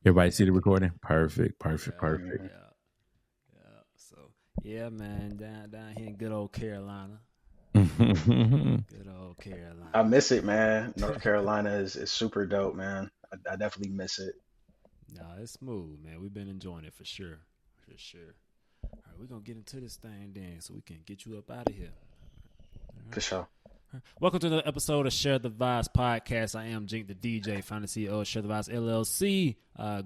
Everybody see the recording? Perfect, perfect, Yeah, perfect. Mhm. yeah, yeah. So yeah, man, down here in good old Carolina. Good old I Carolina. miss it, man. North Carolina is super dope, man. I definitely miss it No, it's smooth, man. We've been enjoying it for sure. For sure. All right, we're gonna get into this thing then so we can get you up out of here. All right. for sure. Welcome to another episode of Share the Vibes podcast. I am Jink the DJ, founder and CEO of Share the Vibes LLC.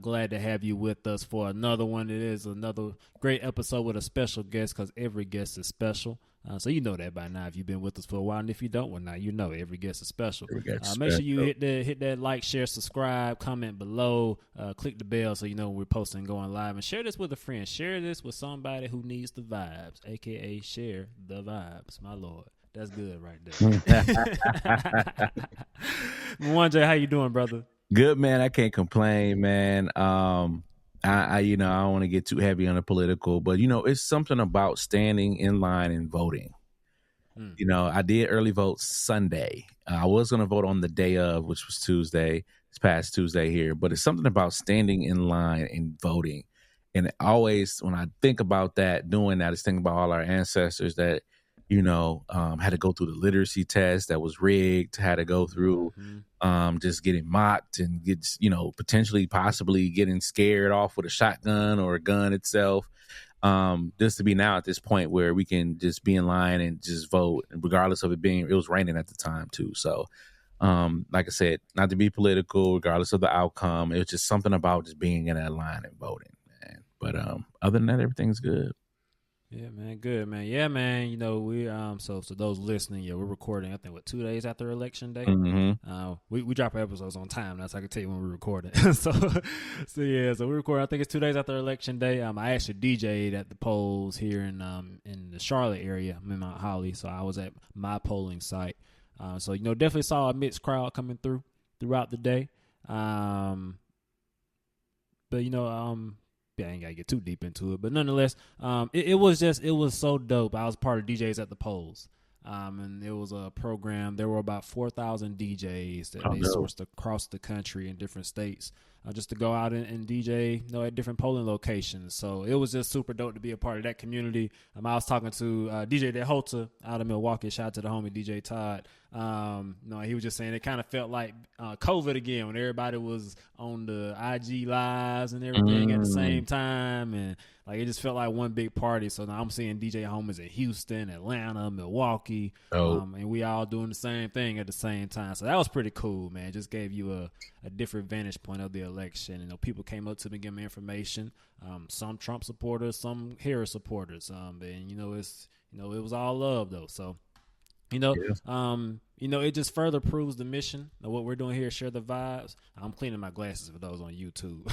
Glad to have you with us for another one. It is another great episode with a special guest because every guest is special. So you know that by now if you've been with us for a while, and if you don't, well now you know every guest is special. We got Make sure you special. hit that like, share, subscribe, comment below, click the bell so you know when we're posting and going live, and share this with a friend. Share this with somebody who needs the vibes, aka share the vibes. My lord. That's good right there. One J, how you doing, brother? Good, man. I can't complain, man. I don't want to get too heavy on the political, but it's something about standing in line and voting. Mm. I did early vote Sunday. I was going to vote on the day of, which was Tuesday. It's past Tuesday here, but it's something about standing in line and voting. And always, when I think about that, doing that, I just think about all our ancestors that, had to go through the literacy test that was rigged, had to go through just getting mocked and potentially, possibly getting scared off with a shotgun or a gun itself. Just to be now at this point where we can just be in line and just vote, regardless of it was raining at the time too. So, like I said, not to be political, regardless of the outcome, it was just something about just being in that line and voting, man. But other than that, everything's good. Yeah, man, good, man. Yeah, man. We so those listening, yeah, we're recording. I think 2 days after election day. Mm-hmm. We drop our episodes on time. That's how I can tell you when we're recording. So we record. I think it's 2 days after election day. I actually DJ'd at the polls here in the Charlotte area. I'm in Mount Holly, so I was at my polling site. So definitely saw a mixed crowd coming throughout the day. But yeah, I ain't gotta get too deep into it, but nonetheless, it was so dope. I was part of DJs at the polls, and it was a program. There were about 4,000 DJs that they sourced across the country in different states, just to go out and DJ, at different polling locations. So it was just super dope to be a part of that community. I was talking to DJ DeHolta out of Milwaukee. Shout out to the homie DJ Todd. He was just saying it kind of felt like COVID again when everybody was on the IG lives and everything at the same time, and like it just felt like one big party. So now I'm seeing DJ homies in Houston, Atlanta, Milwaukee, and we all doing the same thing at the same time. So that was pretty cool, man. It just gave you a different vantage point of the election. People came up to me, give me information. Some Trump supporters, some Harris supporters, and it was all love though. So. It just further proves the mission of what we're doing here. Share the vibes. I'm cleaning my glasses for those on YouTube,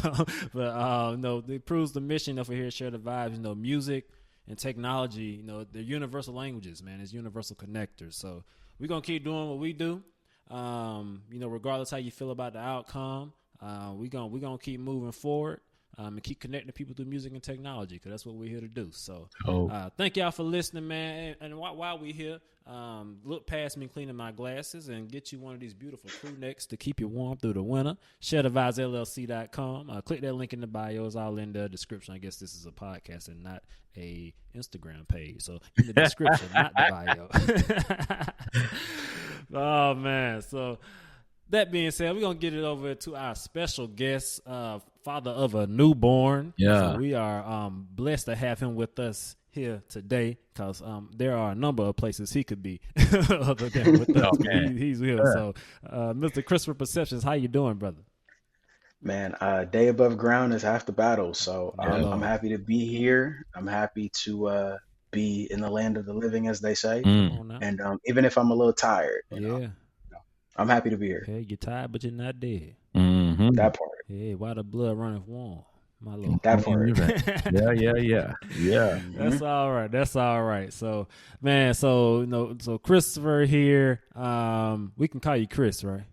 but it proves the mission of here. Share the vibes. Music and technology. They're universal languages, man. It's universal connectors. So we're gonna keep doing what we do. Regardless how you feel about the outcome, we're gonna keep moving forward. And keep connecting people through music and technology because that's what we're here to do. So thank y'all for listening, man. And while we're here, look past me cleaning my glasses and get you one of these beautiful crew necks to keep you warm through the winter. ShareTheVibesLLC.com. Click that link in the bio. It's all in the description. I guess this is a podcast and not a Instagram page. So in the description, not the bio. Oh, man. So that being said, we're going to get it over to our special guest, father of a newborn. Yeah. So we are blessed to have him with us here today because there are a number of places he could be other than with us. He's here. Yeah. So, Mr. Christopher Perceptions, how you doing, brother? Man, day above ground is half the battle. So I'm happy to be here. I'm happy to be in the land of the living, as they say. And even if I'm a little tired, you know, I'm happy to be here. Hey, you're tired, but you're not dead. Mm-hmm. That part. Hey, why the blood running warm? My Lord. That part. Yeah. That's all right. That's all right. So, man, so Christopher here. We can call you Chris, right?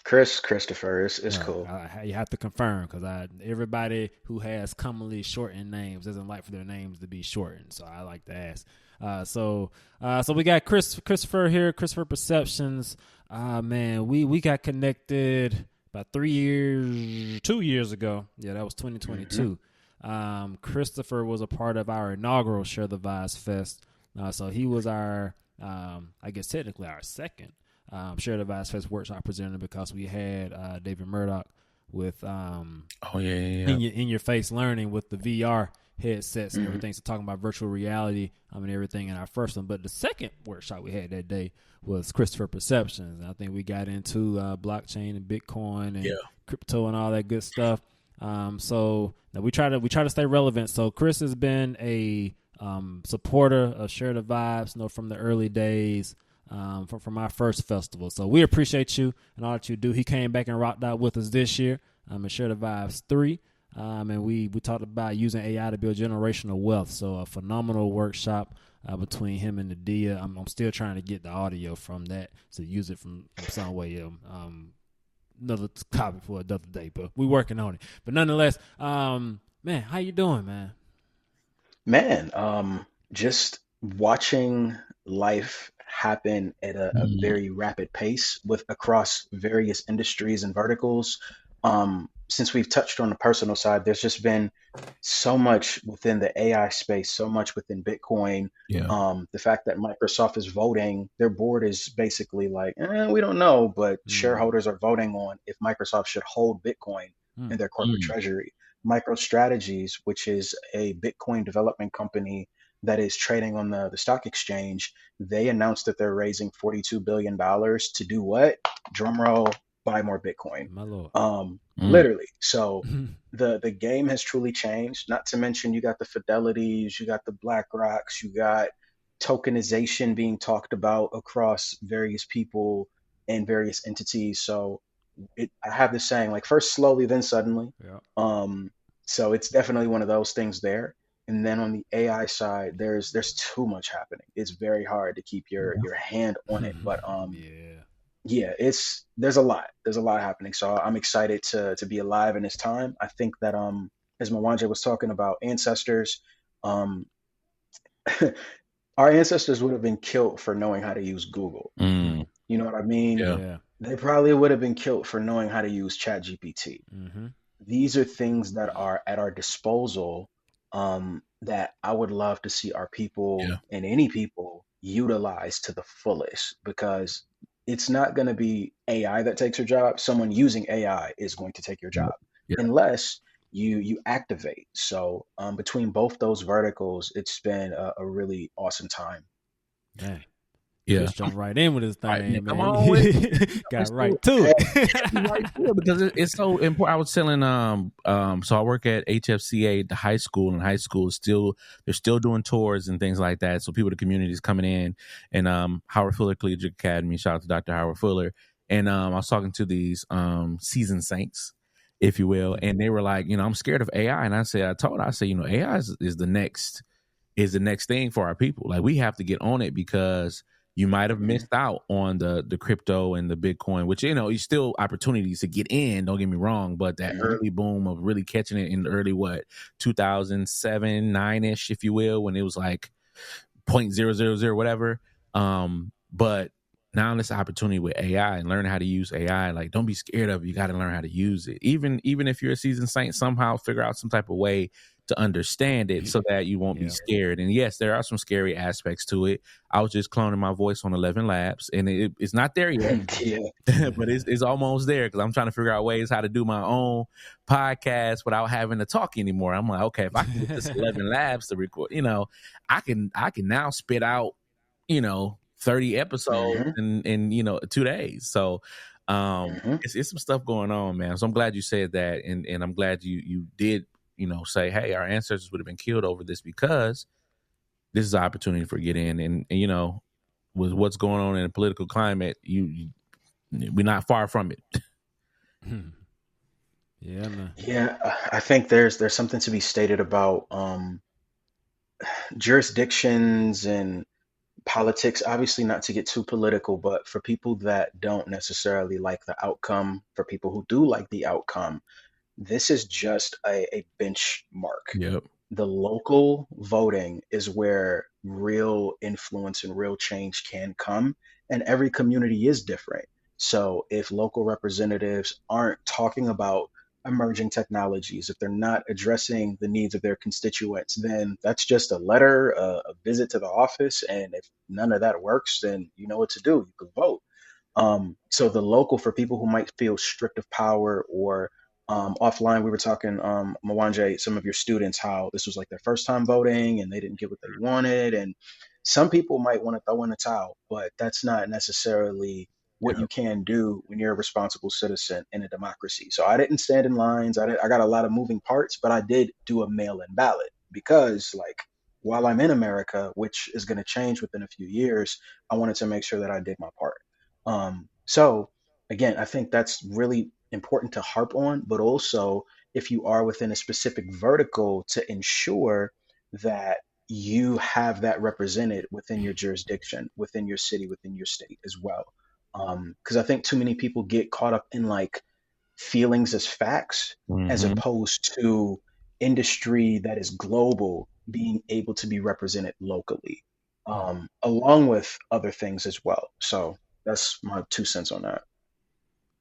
Christopher, it's cool. You have to confirm because everybody who has commonly shortened names doesn't like for their names to be shortened. So I like to ask. So we got Christopher here, Christopher Perceptions. Man, we got connected about 2 years ago. Yeah, that was 2022. Christopher was a part of our inaugural Share the Vibes Fest. So he was our, I guess technically our second Share the Vibes Fest workshop presenter, because we had David Murdoch with in your face learning with the VR headsets and everything. So talking about virtual reality and everything in our first one. But the second workshop we had that day was Christopher Perceptions. And I think we got into blockchain and Bitcoin and crypto and all that good stuff. So we try to stay relevant. So Chris has been a supporter of Share the Vibes, from the early days. From our first festival. So we appreciate you and all that you do. He came back and rocked out with us this year and Share the Vibes 3. And we talked about using AI to build generational wealth. So a phenomenal workshop between him and Nadia. I'm still trying to get the audio from that to use it from some way. Another topic for another day, but we're working on it. But nonetheless, man, how you doing, man? Man, just watching life happen at a very rapid pace across various industries and verticals. Since we've touched on the personal side, there's just been so much within the AI space, so much within Bitcoin. The fact that Microsoft is voting, their board is basically like, we don't know, but shareholders are voting on if Microsoft should hold Bitcoin in their corporate treasury. MicroStrategies, which is a Bitcoin development company that is trading on the stock exchange, they announced that they're raising $42 billion to do what? Drumroll, buy more Bitcoin. My Lord. Literally. So the game has truly changed. Not to mention you got the Fidelities, you got the BlackRocks, you got tokenization being talked about across various people and various entities. So I have this saying, like, first slowly, then suddenly. So it's definitely one of those things there. And then on the AI side, there's too much happening. It's very hard to keep your hand on it. But there's a lot happening. So I'm excited to be alive in this time. I think that as Mwanje was talking about ancestors, our ancestors would have been killed for knowing how to use Google. You know what I mean? Yeah. They probably would have been killed for knowing how to use ChatGPT. These are things that are at our disposal that I would love to see our people and any people utilize to the fullest, because it's not going to be AI that takes your job. Someone using AI is going to take your job unless you activate. So between both those verticals, it's been a really awesome time. Dang. Just jump right in with this thing, man. Come on with Got right to it. Because it's so important. I was telling so I work at HFCA, the high school, and high school is they're still doing tours and things like that. So people, the community is coming in, and Howard Fuller Collegiate Academy, shout out to Dr. Howard Fuller. And I was talking to these seasoned saints, if you will, and they were like, I'm scared of AI. And I said, AI is the next thing for our people. Like, we have to get on it, because you might have missed out on the crypto and the Bitcoin, which, you still opportunities to get in, don't get me wrong, but that early boom of really catching it in the early, 2007, 9-ish, if you will, when it was like 0.000 whatever. But now this opportunity with AI and learning how to use AI, like, don't be scared of it. You got to learn how to use it. Even if you're a seasoned saint, somehow figure out some type of way to understand it so that you won't be scared. And yes, there are some scary aspects to it. I was just cloning my voice on 11 Labs, and it's not there yet, but it's almost there, because I'm trying to figure out ways how to do my own podcast without having to talk anymore. I'm like, okay, if I can get this 11 Labs to record, I can now spit out, 30 episodes in 2 days. So it's some stuff going on, man. So I'm glad you said that, and I'm glad you did say, hey, our ancestors would have been killed over this, because this is an opportunity for get in. And with what's going on in the political climate, we're not far from it. Yeah, man. Yeah, I think there's something to be stated about jurisdictions and politics. Obviously, not to get too political, but for people that don't necessarily like the outcome, for people who do like the outcome, this is just a benchmark. The local voting is where real influence and real change can come. And every community is different. So if local representatives aren't talking about emerging technologies, if they're not addressing the needs of their constituents, then that's just a letter, a visit to the office. And if none of that works, then you know what to do. You can vote. So the local, for people who might feel strict of power, or offline, we were talking, Mwanje, some of your students, how this was like their first time voting and they didn't get what they wanted. And some people might want to throw in the towel, but that's not necessarily what Yeah. you can do when you're a responsible citizen in a democracy. So I didn't stand in lines. I got a lot of moving parts, but I did do a mail-in ballot because, like, while I'm in America, which is going to change within a few years, I wanted to make sure that I did my part. So again, I think that's really important to harp on, but also if you are within a specific vertical, to ensure that you have that represented within your jurisdiction, within your city, within your state as well. Because I think too many people get caught up in like feelings as facts, as Mm-hmm. opposed to industry that is global being able to be represented locally, along with other things as well. So that's my 2 cents on that.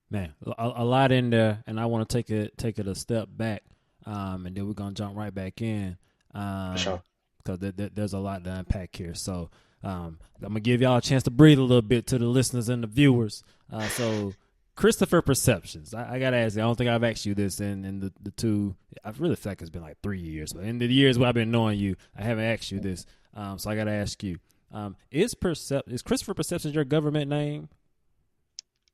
Man, a lot in there, and I want to take it a step back, and then we're gonna jump right back in, For sure. because there's a lot to unpack here. So I'm gonna give y'all a chance to breathe a little bit to the listeners and the viewers. So Christopher perceptions, I gotta ask you. I don't think I've asked you this in the two. I really feel like it's been like 3 years, but in the years where I've been knowing you, I haven't asked you this. So I gotta ask you. Is Christopher Perceptions your government name?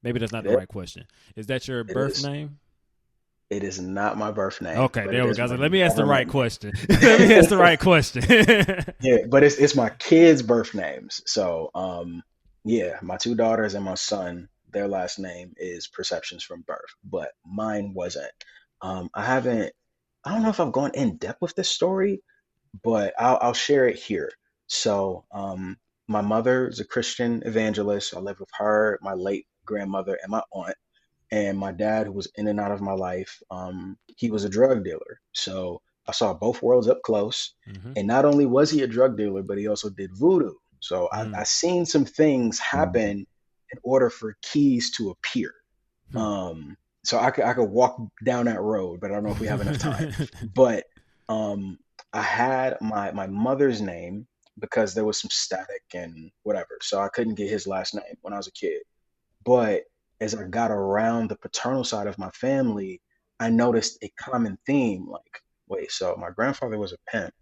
Maybe that's not the It, right question. Is that your it birth is. name? It is not my birth name, Okay, but there it we is go. So my let me ask the right government name. question. Let me ask the right question. Yeah, but it's my kids' birth names. So yeah, my two daughters and my son, their last name is Perceptions from birth, but mine wasn't. I don't know if I've gone in depth with this story, but I'll share it here. So, my mother is a Christian evangelist. I lived with her, my late grandmother, and my aunt. And my dad, who was in and out of my life, he was a drug dealer. So I saw both worlds up close. Mm-hmm. And not only was he a drug dealer, but he also did voodoo. So I seen some things happen in order for keys to appear. So I could walk down that road, but I don't know if we have enough time. But I had my mother's name because there was some static and whatever. So I couldn't get his last name when I was a kid. But as I got around the paternal side of my family, I noticed a common theme. Like, wait, so my grandfather was a pimp,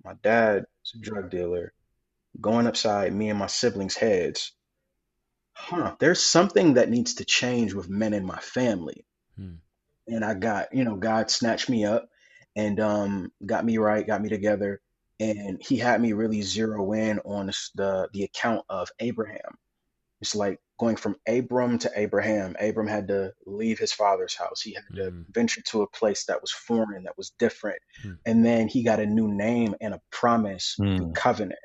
my dad was a drug dealer, going upside me and my siblings' heads. Huh, there's something that needs to change with men in my family. And I got, God snatched me up and got me right, got me together, and he had me really zero in on the account of Abraham. It's like going from Abram to Abraham. Abram had to leave his father's house. He had to venture to a place that was foreign, that was different. And then he got a new name and a promise through covenant.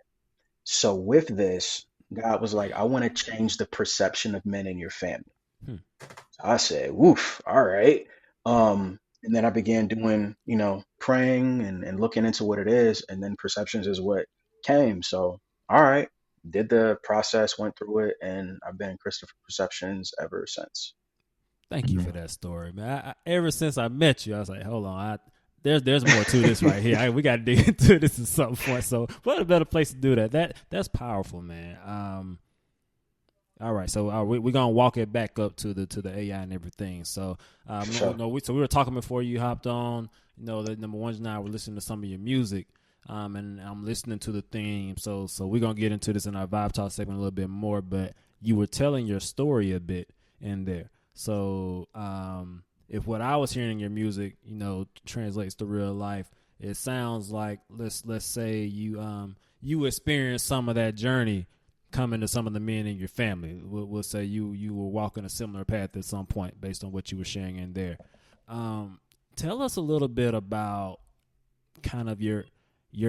So with this, God was like, I want to change the perception of men in your family. So I said, woof, all right. And then I began doing, praying and looking into what it is. And then perceptions is what came. So, all right, did the process, went through it, and I've been Christopher Perceptions ever since. Thank you for that story, man. Ever since I met you, I was like, hold on, there's more to this right here. We got to dig into this at some point. So, what a better place to do that? That's powerful, man. All right, so we're gonna walk it back up to the AI and everything. So, Sure. we were talking before you hopped on. The number one and I were listening to some of your music, and I'm listening to the theme. So we're gonna get into this in our vibe talk segment a little bit more. But you were telling your story a bit in there. So, if what I was hearing in your music, translates to real life, it sounds like let's say you experienced some of that journey coming to some of the men in your family. We'll say you were walking a similar path at some point based on what you were sharing in there. Tell us a little bit about kind of your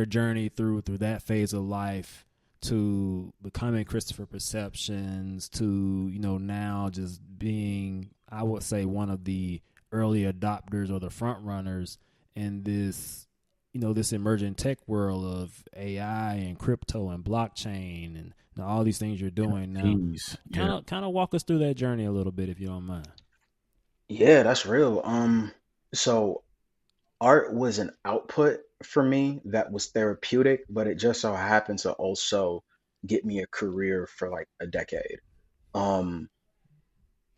journey through that phase of life to becoming Christopher Perceptions to, now just being, I would say, one of the early adopters or the front runners in this, this emerging tech world of AI and crypto and blockchain and all these things you're doing now. Kind of walk us through that journey a little bit, if you don't mind. Yeah, that's real. So art was an output for me that was therapeutic, but it just so happened to also get me a career for like a decade. Um,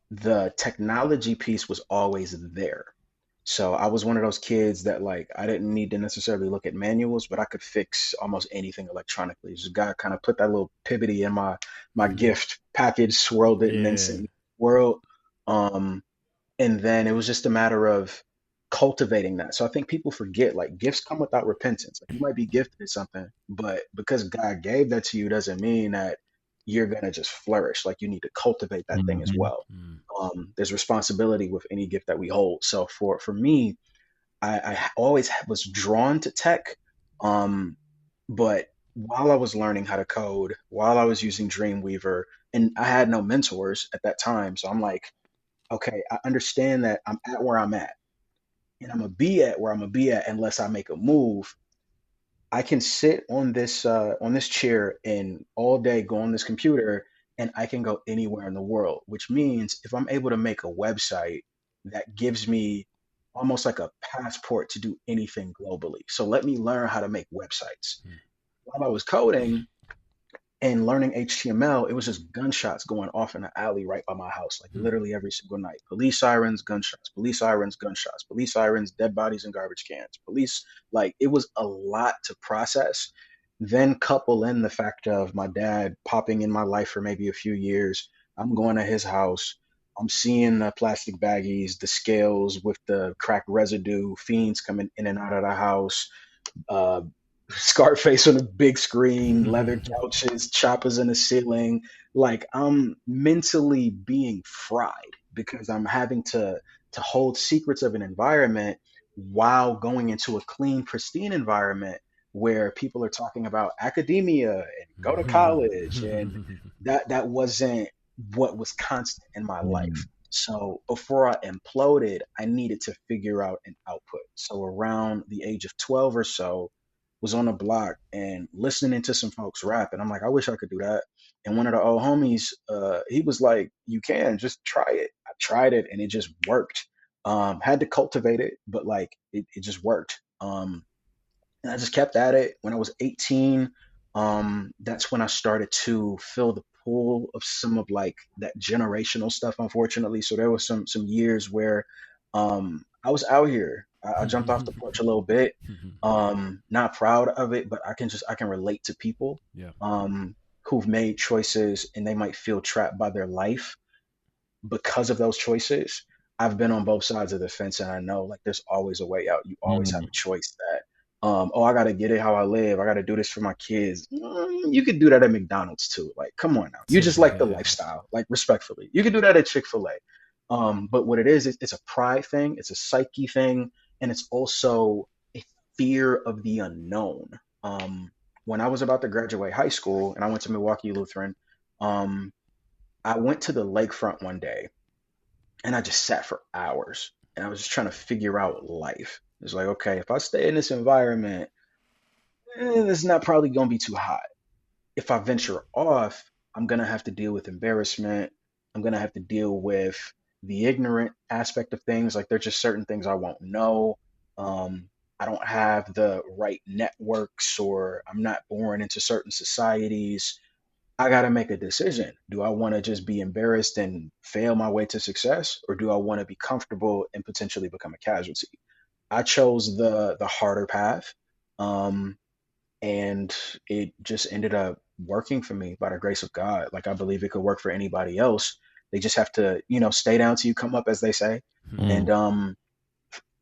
the technology piece was always there. So I was one of those kids that like I didn't need to necessarily look at manuals, but I could fix almost anything electronically. Just God kind of put that little pivoty in my gift package, swirled it, and then sent me the world. Um, and then it was just a matter of cultivating that. So I think people forget like gifts come without repentance. Like you might be gifted something, but because God gave that to you doesn't mean that you're gonna just flourish. Like you need to cultivate that thing as well. There's responsibility with any gift that we hold. So for me, I always was drawn to tech, but while I was learning how to code, while I was using Dreamweaver, and I had no mentors at that time, so I'm like, okay, I understand that I'm at where I'm at, and I'm gonna be at where I'm gonna be at unless I make a move. I can sit on this chair and all day go on this computer and I can go anywhere in the world, which means if I'm able to make a website that gives me almost like a passport to do anything globally. So let me learn how to make websites. While I was coding, and learning HTML, it was just gunshots going off in the alley right by my house, like literally every single night. Police sirens, gunshots, police sirens, gunshots, police sirens, dead bodies in garbage cans, police, like it was a lot to process. Then couple in the fact of my dad popping in my life for maybe a few years. I'm going to his house. I'm seeing the plastic baggies, the scales with the crack residue, fiends coming in and out of the house, uh, Scarface on a big screen, leather couches, choppers in the ceiling. Like I'm mentally being fried because I'm having to hold secrets of an environment while going into a clean, pristine environment where people are talking about academia and go to college, and that wasn't what was constant in my life. So before I imploded, I needed to figure out an output. So around the age of 12 or so, was on the block and listening to some folks rap, and I'm like, I wish I could do that. And one of the old homies, he was like, "You can just try it." I tried it, and it just worked. Had to cultivate it, but like it just worked. And I just kept at it. When I was 18, that's when I started to feel the pull of some of like that generational stuff, unfortunately. So there was some years where I was out here. I jumped off the porch a little bit. Not proud of it, but I can relate to people who've made choices and they might feel trapped by their life because of those choices. I've been on both sides of the fence, and I know like there's always a way out. You always have a choice that, oh, I gotta get it how I live. I gotta do this for my kids. You could do that at McDonald's too. Like, come on now. You just like the lifestyle, like respectfully. You could do that at Chick-fil-A. But what it is, it's a pride thing, it's a psyche thing, and it's also a fear of the unknown. When I was about to graduate high school and I went to Milwaukee Lutheran, um, I went to the lakefront one day and I just sat for hours and I was just trying to figure out life. It's like, okay, if I stay in this environment, it's not probably going to be too hot. If I venture off, I'm going to have to deal with embarrassment. I'm going to have to deal with the ignorant aspect of things. Like, there's just certain things I won't know. I don't have the right networks, or I'm not born into certain societies. I got to make a decision. Do I want to just be embarrassed and fail my way to success, or do I want to be comfortable and potentially become a casualty? I chose the harder path, um, and it just ended up working for me by the grace of God. Like I believe it could work for anybody else. They just have to, stay down till you come up, as they say. And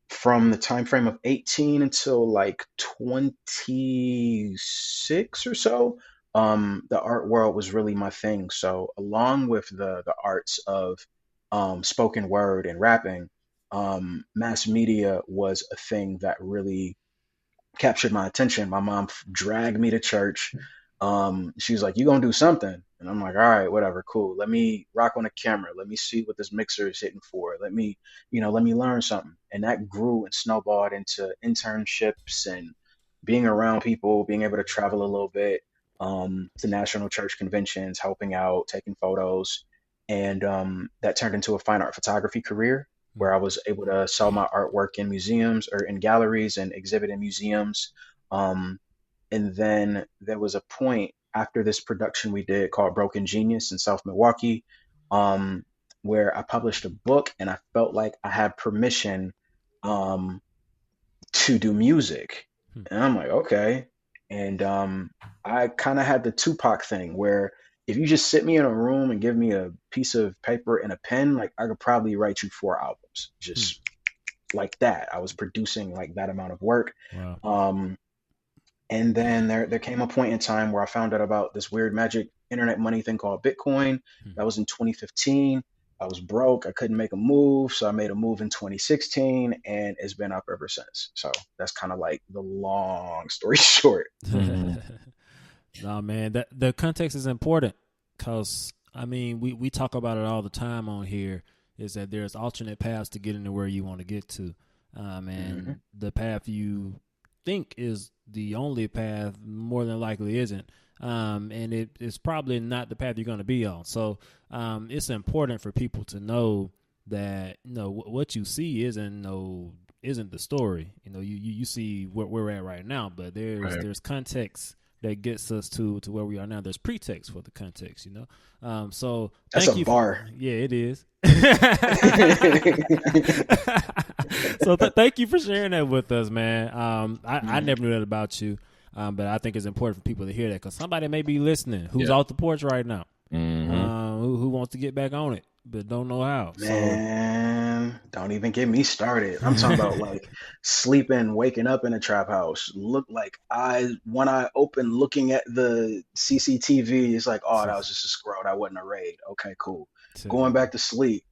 from the time frame of 18 until like 26 or so, the art world was really my thing. So along with the arts of spoken word and rapping, mass media was a thing that really captured my attention. My mom dragged me to church. She was like, "You gonna do something?" And I'm like, "All right, whatever, cool. Let me rock on a camera. Let me see what this mixer is hitting for. Let me learn something." And that grew and snowballed into internships and being around people, being able to travel a little bit. to national church conventions, helping out, taking photos. And that turned into a fine art photography career where I was able to sell my artwork in museums or in galleries and exhibit in museums. And then there was a point after this production we did called Broken Genius in South Milwaukee, where I published a book and I felt like I had permission um, to do music. And I'm like, okay. And I kind of had the Tupac thing where if you just sit me in a room and give me a piece of paper and a pen, like I could probably write you 4 albums just like that. I was producing like that amount of work. Wow. And then there came a point in time where I found out about this weird magic internet money thing called Bitcoin. That was in 2015. I was broke. I couldn't make a move. So I made a move in 2016 and it's been up ever since. So that's kind of like the long story short. No, man, that the context is important because, I mean, we talk about it all the time on here, is that there's alternate paths to get into where you want to get to. And the path you think is the only path more than likely isn't. And it's probably not the path you're going to be on. So it's important for people to know that, you know, what you see isn't the story. You know, you see where we're at right now, but there's context that gets us to where we are now. There's pretext for the context, you know. So that's thank a you bar. Yeah, it is. So thank you for sharing that with us, man. I never knew that about you, but I think it's important for people to hear that because somebody may be listening who's off the porch right now, who wants to get back on it but don't know how. Man, don't even get me started. I'm talking about like sleeping, waking up in a trap house. Look like when I open looking at the CCTV, it's like, oh, that was just a scroll. That wasn't a raid. Okay, cool. Going back to sleep.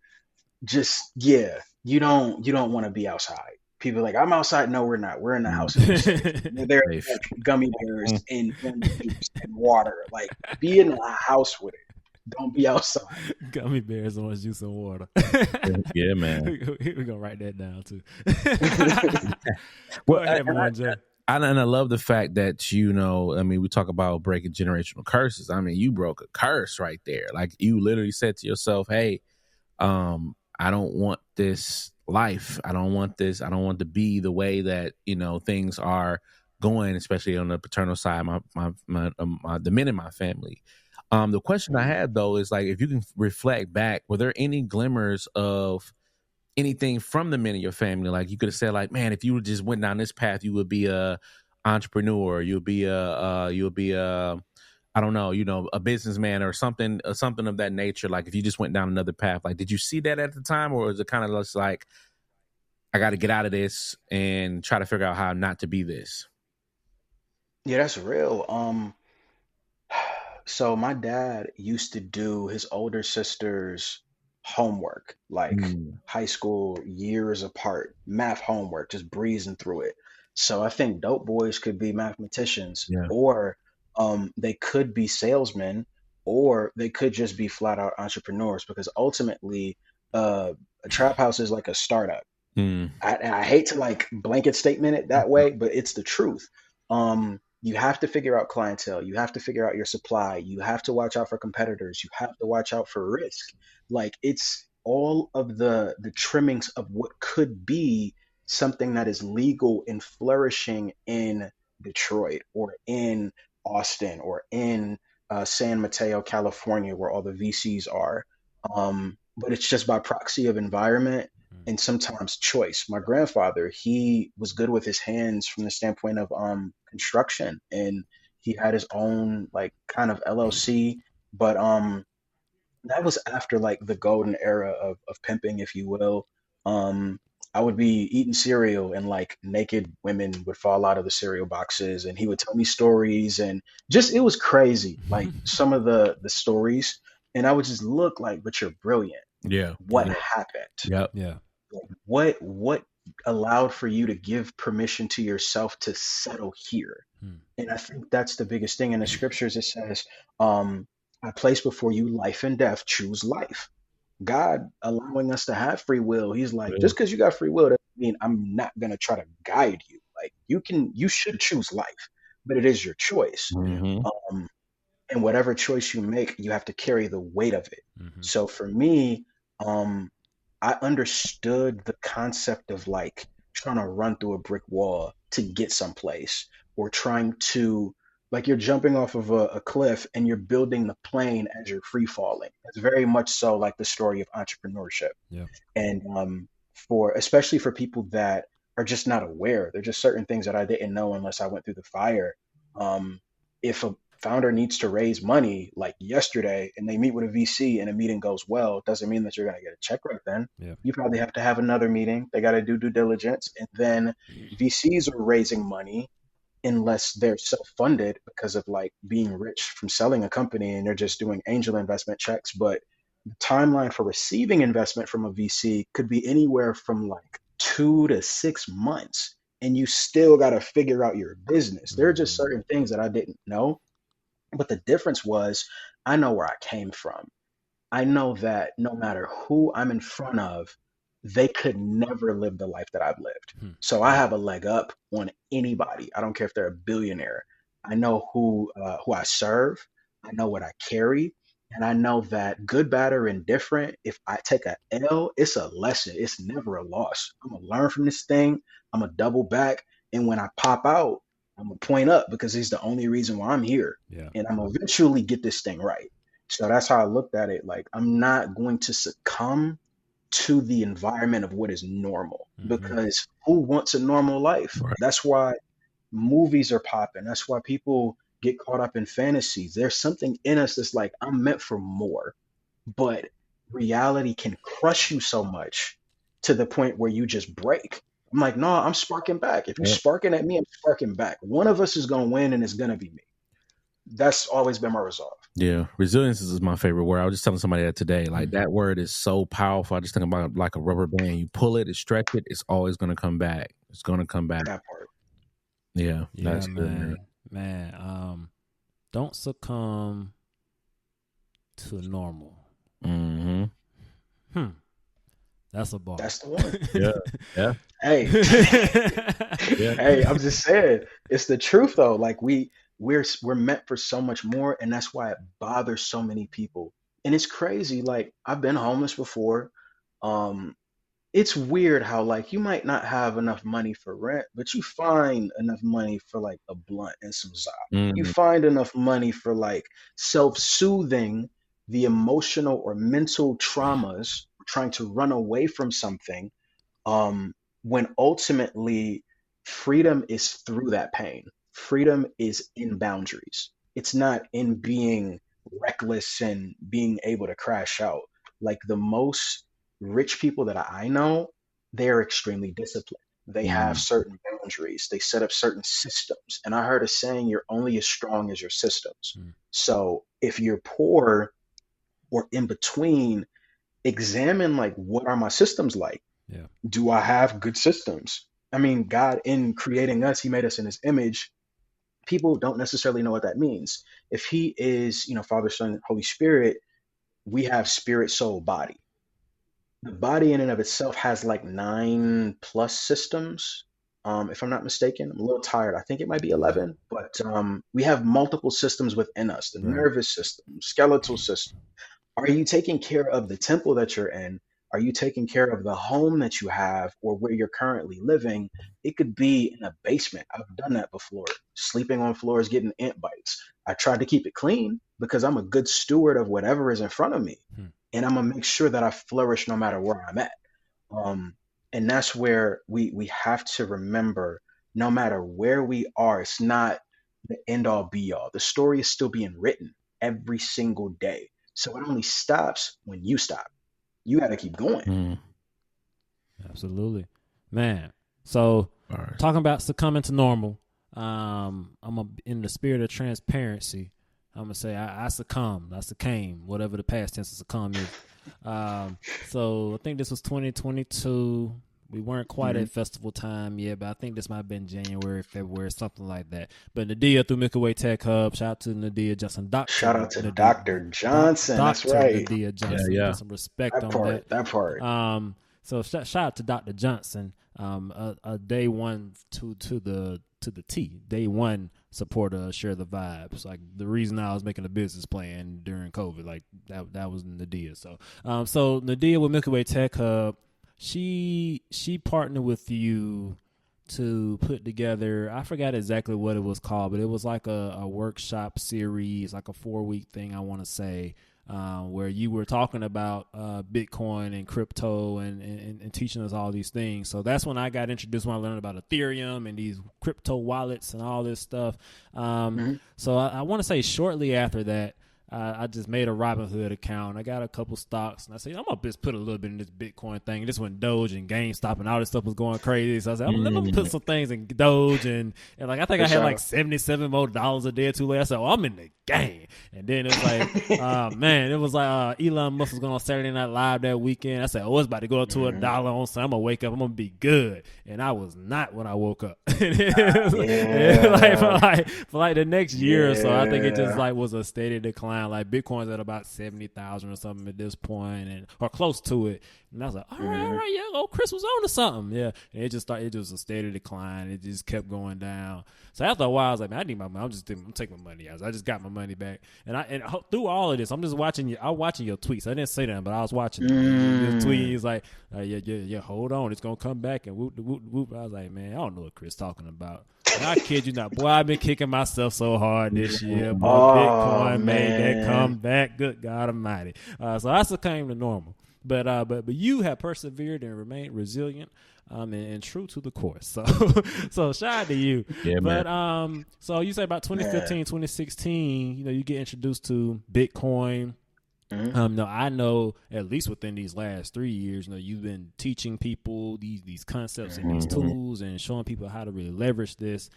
Just you don't want to be outside. People are like, I'm outside. No, we're not. We're in the house. There are like gummy bears and juice and water. Like, be in the house with it. Don't be outside. Gummy bears, orange juice, and water. Yeah, man. We're gonna write that down too. Well, and I love the fact that, you know, I mean, we talk about breaking generational curses. I mean, you broke a curse right there. Like, you literally said to yourself, "Hey, I don't want this life. I don't want this. I don't want to be the way that, you know, things are going, especially on the paternal side, the men in my family." The question I had though is, like, if you can reflect back, were there any glimmers of anything from the men in your family? Like, you could have said, like, man, if you just went down this path, you would be a entrepreneur. You'll be I don't know, you know, a businessman or something of that nature. Like, if you just went down another path, like, did you see that at the time, or was it kind of just like, I got to get out of this and try to figure out how not to be this? Yeah, that's real. So my dad used to do his older sister's homework, like high school years apart, math homework, just breezing through it. So I think dope boys could be mathematicians, or they could be salesmen, or they could just be flat out entrepreneurs, because ultimately a trap house is like a startup. I hate to like blanket statement it that way, but it's the truth. You have to figure out clientele. You have to figure out your supply. You have to watch out for competitors. You have to watch out for risk. Like, it's all of the trimmings of what could be something that is legal and flourishing in Detroit or in Austin or in San Mateo, California, where all the VCs are. But it's just by proxy of environment and sometimes choice. My grandfather, he was good with his hands from the standpoint of construction, and he had his own like kind of LLC, but that was after like the golden era of pimping, if you will. I would be eating cereal and like naked women would fall out of the cereal boxes, and he would tell me stories, and just it was crazy, like some of the stories, and I would just look like, but you're brilliant. What happened? What allowed for you to give permission to yourself to settle here? And I think that's the biggest thing in the scriptures. It says, I place before you life and death, choose life. God allowing us to have free will. He's like, just because you got free will doesn't mean I'm not going to try to guide you. Like, you should choose life, but it is your choice. And whatever choice you make, you have to carry the weight of it. Mm-hmm. So for me, I understood the concept of like trying to run through a brick wall to get someplace, or trying to, like, you're jumping off of a cliff and you're building the plane as you're free falling. It's very much so like the story of entrepreneurship. Yeah. And for especially for people that are just not aware, there's just certain things that I didn't know unless I went through the fire. If a founder needs to raise money like yesterday and they meet with a VC and a meeting goes well, it doesn't mean that you're going to get a check right then. Yeah. You probably have to have another meeting. They got to do due diligence. And then VCs are raising money unless they're self-funded because of like being rich from selling a company and they're just doing angel investment checks. But the timeline for receiving investment from a VC could be anywhere from like 2 to 6 months. And you still got to figure out your business. There are just certain things that I didn't know. But the difference was I know where I came from. I know that no matter who I'm in front of, they could never live the life that I've lived. So I have a leg up on anybody. I don't care if they're a billionaire. I know who I serve. I know what I carry. And I know that good, bad, or indifferent, if I take a L, it's a lesson. It's never a loss. I'm going to learn from this thing. I'm going to double back. And when I pop out, I'm going to point up because it's the only reason why I'm here. Yeah. And I'm going to eventually get this thing right. So that's how I looked at it. Like, I'm not going to succumb to the environment of what is normal, because who wants a normal life? Right. That's why movies are popping. That's why people get caught up in fantasies. There's something in us that's like, I'm meant for more, but reality can crush you so much to the point where you just break. I'm like, no, I'm sparking back. If you're sparking at me, I'm sparking back. One of us is going to win and it's going to be me. That's always been my resolve. Yeah, resilience is my favorite word. I was just telling somebody that today. Like, that word is so powerful. I just think about it like a rubber band. You pull it, stretch it, it's always going to come back. It's going to come back. That part. Yeah, that's good, man. Don't succumb to normal. That's a bar. That's the one. Yeah. Hey, hey, I'm just saying, it's the truth though. Like, we're meant for so much more, and that's why it bothers so many people. And it's crazy. Like, I've been homeless before. It's weird how, like, you might not have enough money for rent, but you find enough money for like a blunt and some zop. You find enough money for like self-soothing the emotional or mental traumas, trying to run away from something. When ultimately freedom is through that pain. Freedom is in boundaries. It's not in being reckless and being able to crash out. Like, the most rich people that I know, they're extremely disciplined. They have certain boundaries. They set up certain systems. And I heard a saying, you're only as strong as your systems. So if you're poor or in between, examine, like, what are my systems like? Yeah. Do I have good systems? I mean, God, in creating us, he made us in his image. People don't necessarily know what that means. If he is, Father, Son, Holy Spirit, we have spirit, soul, body. The body in and of itself has like 9+ systems. If I'm not mistaken, I'm a little tired. I think it might be 11, but we have multiple systems within us, the nervous system, skeletal system. Are you taking care of the temple that you're in? Are you taking care of the home that you have or where you're currently living? It could be in a basement. I've done that before. Sleeping on floors, getting ant bites. I tried to keep it clean because I'm a good steward of whatever is in front of me. And I'm going to make sure that I flourish no matter where I'm at. And that's where we have to remember, no matter where we are, it's not the end all be all. The story is still being written every single day. So it only stops when you stop. You got to keep going. Absolutely, man. So talking about succumbing to normal, in the spirit of transparency, I'm gonna say I succumbed, I succumbed, whatever the past tense of succumb is. So I think this was 2022. We weren't quite at festival time yet, but I think this might have been January, February, something like that. But Nadia through Milky Way Tech Hub, shout out to Nadia Johnson. Shout out to Dr. Johnson. That's right. Nadia Johnson. Yeah. Put some respect on that. That part. So shout out to Dr. Johnson. A day one to the T. Day one support share the vibes. Like the reason I was making a business plan during COVID, like that was Nadia. So Nadia with Milky Way Tech Hub, she partnered with you to put together, I forgot exactly what it was called, but it was like a workshop series, like a 4-week thing, I want to say, where you were talking about Bitcoin and crypto and teaching us all these things. So that's when I got introduced, when I learned about Ethereum and these crypto wallets and all this stuff. So I want to say shortly after that, I just made a Robinhood account. I got a couple stocks, and I said, I'm going to just put a little bit in this Bitcoin thing. This when Doge and GameStop and all this stuff was going crazy. So I said, let me put some things in Doge. And like, I think I had like $77 more a day or two later. I said, I'm in the game. And then it was like, man, it was like Elon Musk was going on Saturday Night Live that weekend. I said, it's about to go up to $1 on Sunday. I'm going to wake up. I'm going to be good. And I was not when I woke up. For like the next year or so, I think it just like was a steady decline. Like Bitcoin's at about 70,000 or something at this point, or close to it. And I was like, all right, yeah, Chris was on to something, yeah. And it just was a steady decline. It just kept going down. So after a while, I was like, man, I need my money. I'm taking my money out. I just got my money back. And through all of this, I'm just watching you. I'm watching your tweets. I didn't say that, but I was watching your tweet. He's like, yeah, hold on, it's gonna come back and whoop, whoop, whoop. I was like, man, I don't know what Chris talking about. And I kid you not, boy, I've been kicking myself so hard this year. Boy, Bitcoin made that come back. Good God Almighty. So that's became the normal. But you have persevered and remained resilient and true to the course. So shout out to you. Yeah, but man. So you say about 2015, 2016, you get introduced to Bitcoin. No, I know at least within these last 3 years, you've been teaching people these concepts and these tools and showing people how to really leverage this.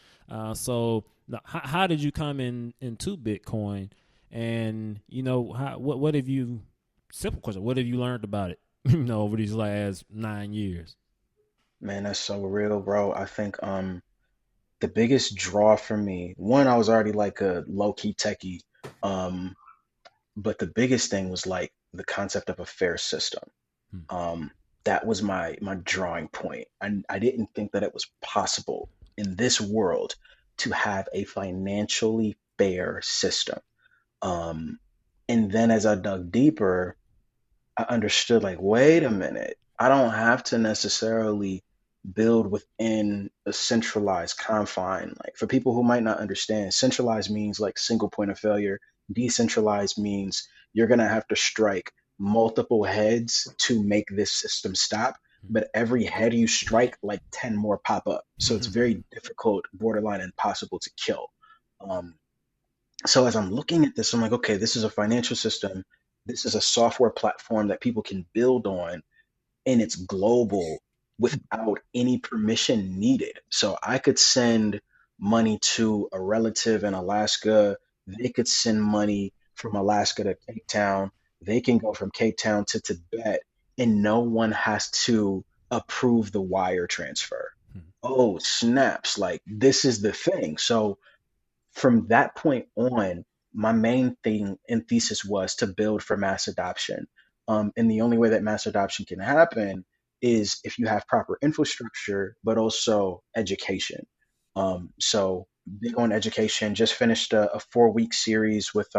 So how did you come into Bitcoin? And what have you? Simple question: what have you learned about it? Over these last 9 years. Man, that's so real, bro. I think the biggest draw for me, one, I was already like a low key techie. But the biggest thing was like the concept of a fair system. That was my drawing point. I didn't think that it was possible in this world to have a financially fair system. And then as I dug deeper, I understood like, wait a minute, I don't have to necessarily build within a centralized confine. Like for people who might not understand, centralized means like single point of failure. Decentralized means you're going to have to strike multiple heads to make this system stop. But every head you strike, like 10 more pop up. So it's very difficult, borderline impossible to kill. So as I'm looking at this, I'm like, okay, this is a financial system. This is a software platform that people can build on, and it's global without any permission needed. So I could send money to a relative in Alaska. They could send money from Alaska to Cape Town. They can go from Cape Town to Tibet, and no one has to approve the wire transfer. Oh, snaps. Like, this is the thing. So from that point on, my main thing and thesis was to build for mass adoption. And the only way that mass adoption can happen is if you have proper infrastructure, but also education. So big on education, just finished a 4-week series with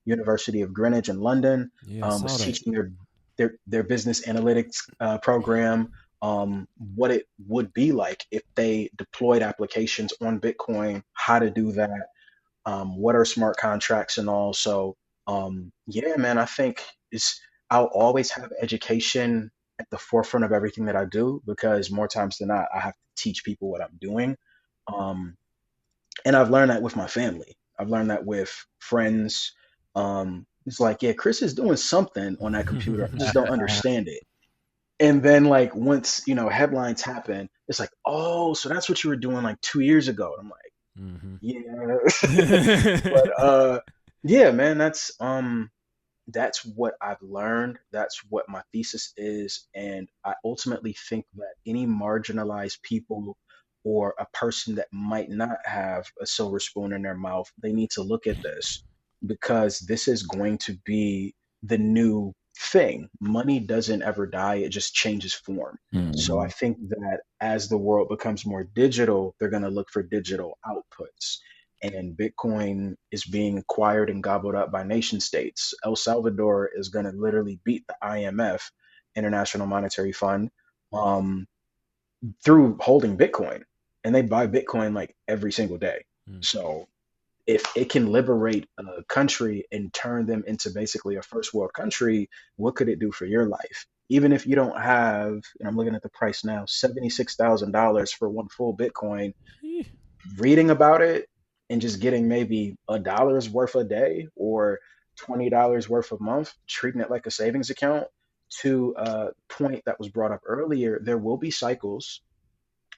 University of Greenwich in London. Was teaching their business analytics program, what it would be like if they deployed applications on Bitcoin, how to do that, what are smart contracts and all. So yeah, man, I think I'll always have education at the forefront of everything that I do, because more times than not, I have to teach people what I'm doing. And I've learned that with my family. I've learned that with friends. It's like, yeah, Chris is doing something on that computer. I just don't understand it. And then like once, headlines happen, it's like, oh, so that's what you were doing like 2 years ago. And I'm like, yeah. But yeah, man, that's what I've learned. That's what my thesis is. And I ultimately think that any marginalized people or a person that might not have a silver spoon in their mouth, they need to look at this, because this is going to be the new thing. Money doesn't ever die. It just changes form. So I think that as the world becomes more digital, they're going to look for digital outputs. and Bitcoin is being acquired and gobbled up by nation states. El Salvador is going to literally beat the IMF, International Monetary Fund, um, through holding Bitcoin, and they buy Bitcoin like every single day. So if it can liberate a country and turn them into basically a first world country, what could it do for your life? Even if you don't have, and I'm looking at the price now, $76,000 for one full Bitcoin, reading about it and just getting maybe $1 worth a day or $20 worth a month, treating it like a savings account. To a point that was brought up earlier, there will be cycles,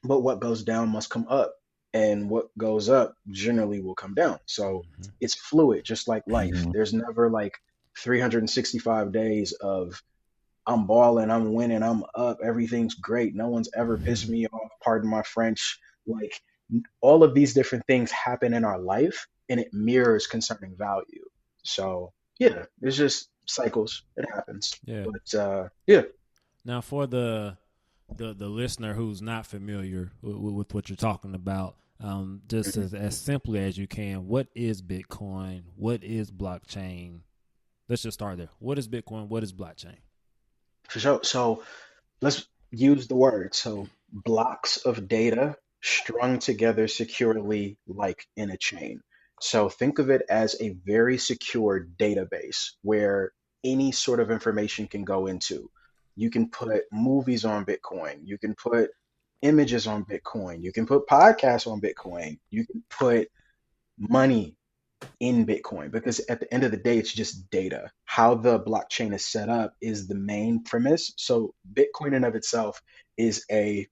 but what goes down must come up, and what goes up generally will come down. So it's fluid, just like life. There's never like 365 days of I'm balling, I'm winning, I'm up, everything's great, no one's ever pissed me off, pardon my French. Like, all of these different things happen in our life, and it mirrors concerning value. So yeah, it's just cycles. It happens. Yeah. But yeah. Now, for the listener who's not familiar with what you're talking about, just as simply as you can, what is Bitcoin? What is blockchain? Let's just start there. What is Bitcoin? What is blockchain? For sure. So let's use the word. So blocks of data strung together securely like in a chain. So think of it as a very secure database where any sort of information can go into. You can put movies on Bitcoin. You can put images on Bitcoin. You can put podcasts on Bitcoin. You can put money in Bitcoin, because at the end of the day, it's just data. How the blockchain is set up is the main premise. So Bitcoin in of itself is a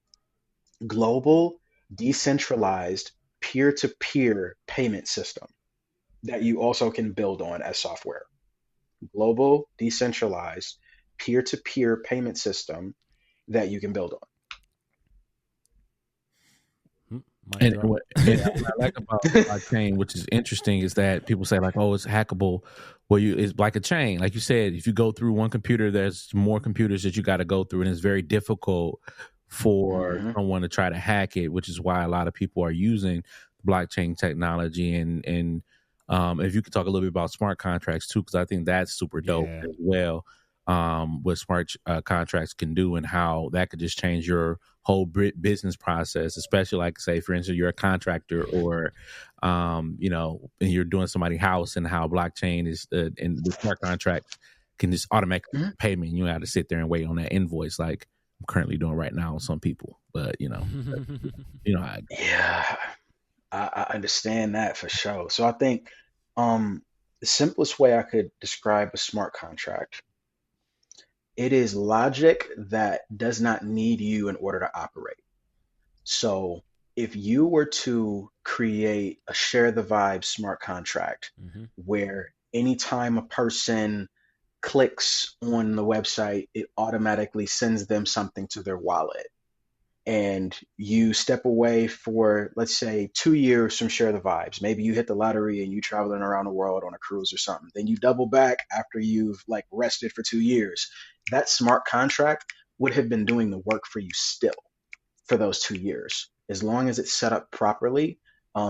global, decentralized, peer-to-peer payment system that you also can build on as software. Global, decentralized, peer-to-peer payment system that you can build on. And what I like about blockchain, which is interesting, is that people say like, "Oh, it's hackable." Well, it's like a chain, like you said. If you go through one computer, there's more computers that you got to go through, and it's very difficult for someone to try to hack it. Which is why a lot of people are using blockchain technology. And if you could talk a little bit about smart contracts too, because I think that's super dope as well. What smart contracts can do and how that could just change your whole business process, especially like, say, for instance, you're a contractor or, and you're doing somebody's house, and how blockchain is and the smart contract can just automatically pay me. And you don't have to sit there and wait on that invoice like I'm currently doing right now with some people. But, yeah, I understand that for sure. So I think the simplest way I could describe a smart contract, it is logic that does not need you in order to operate. So if you were to create a share the vibe smart contract where anytime a person clicks on the website, it automatically sends them something to their wallet, and you step away for, let's say, 2 years from share the vibes. Maybe you hit the lottery and you traveling around the world on a cruise or something. Then you double back after you've like rested for 2 years. That smart contract would have been doing the work for you still for those 2 years. As long as it's set up properly,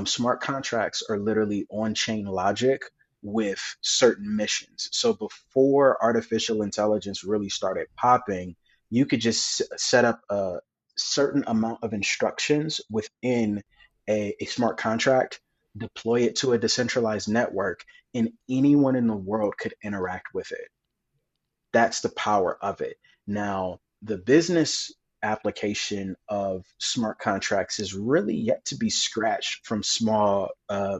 smart contracts are literally on-chain logic with certain missions. So before artificial intelligence really started popping, you could just set up a certain amount of instructions within a smart contract, deploy it to a decentralized network, and anyone in the world could interact with it. That's the power of it. Now, the business application of smart contracts is really yet to be scratched from small,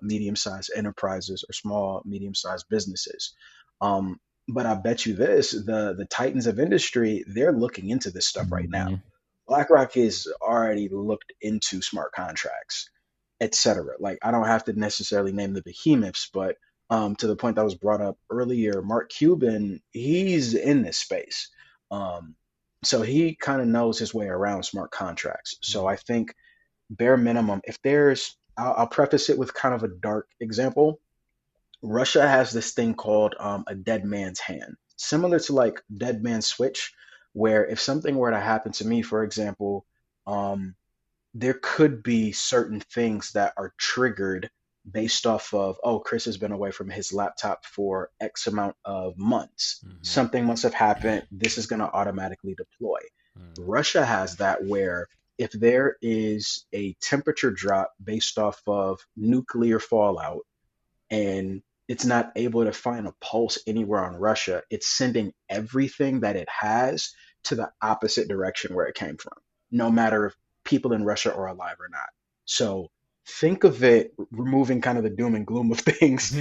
medium-sized enterprises or small, medium-sized businesses. But I bet you this, the titans of industry, they're looking into this stuff right now. BlackRock has already looked into smart contracts, etc. Like, I don't have to necessarily name the behemoths, but to the point that was brought up earlier, Mark Cuban, he's in this space. So he kind of knows his way around smart contracts. So I think bare minimum, if there's, I'll preface it with kind of a dark example. Russia has this thing called a dead man's hand, similar to like dead man's switch, where if something were to happen to me, for example, there could be certain things that are triggered based off of, oh, Chris has been away from his laptop for X amount of months. Something must have happened. This is going to automatically deploy. Russia has that where if there is a temperature drop based off of nuclear fallout and it's not able to find a pulse anywhere on Russia, it's sending everything that it has to the opposite direction where it came from, no matter if people in Russia are alive or not. So think of it, removing kind of the doom and gloom of things.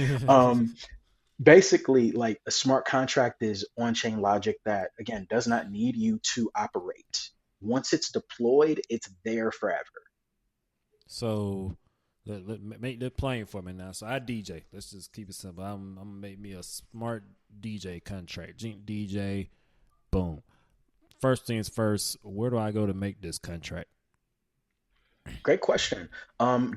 Basically, like a smart contract is on chain logic that, again, does not need you to operate. Once it's deployed, it's there forever. So make that plain for me now. So I DJ. Let's just keep it simple. I'm gonna make me a smart DJ contract. DJ, boom. First things first. Where do I go to make this contract? Great question.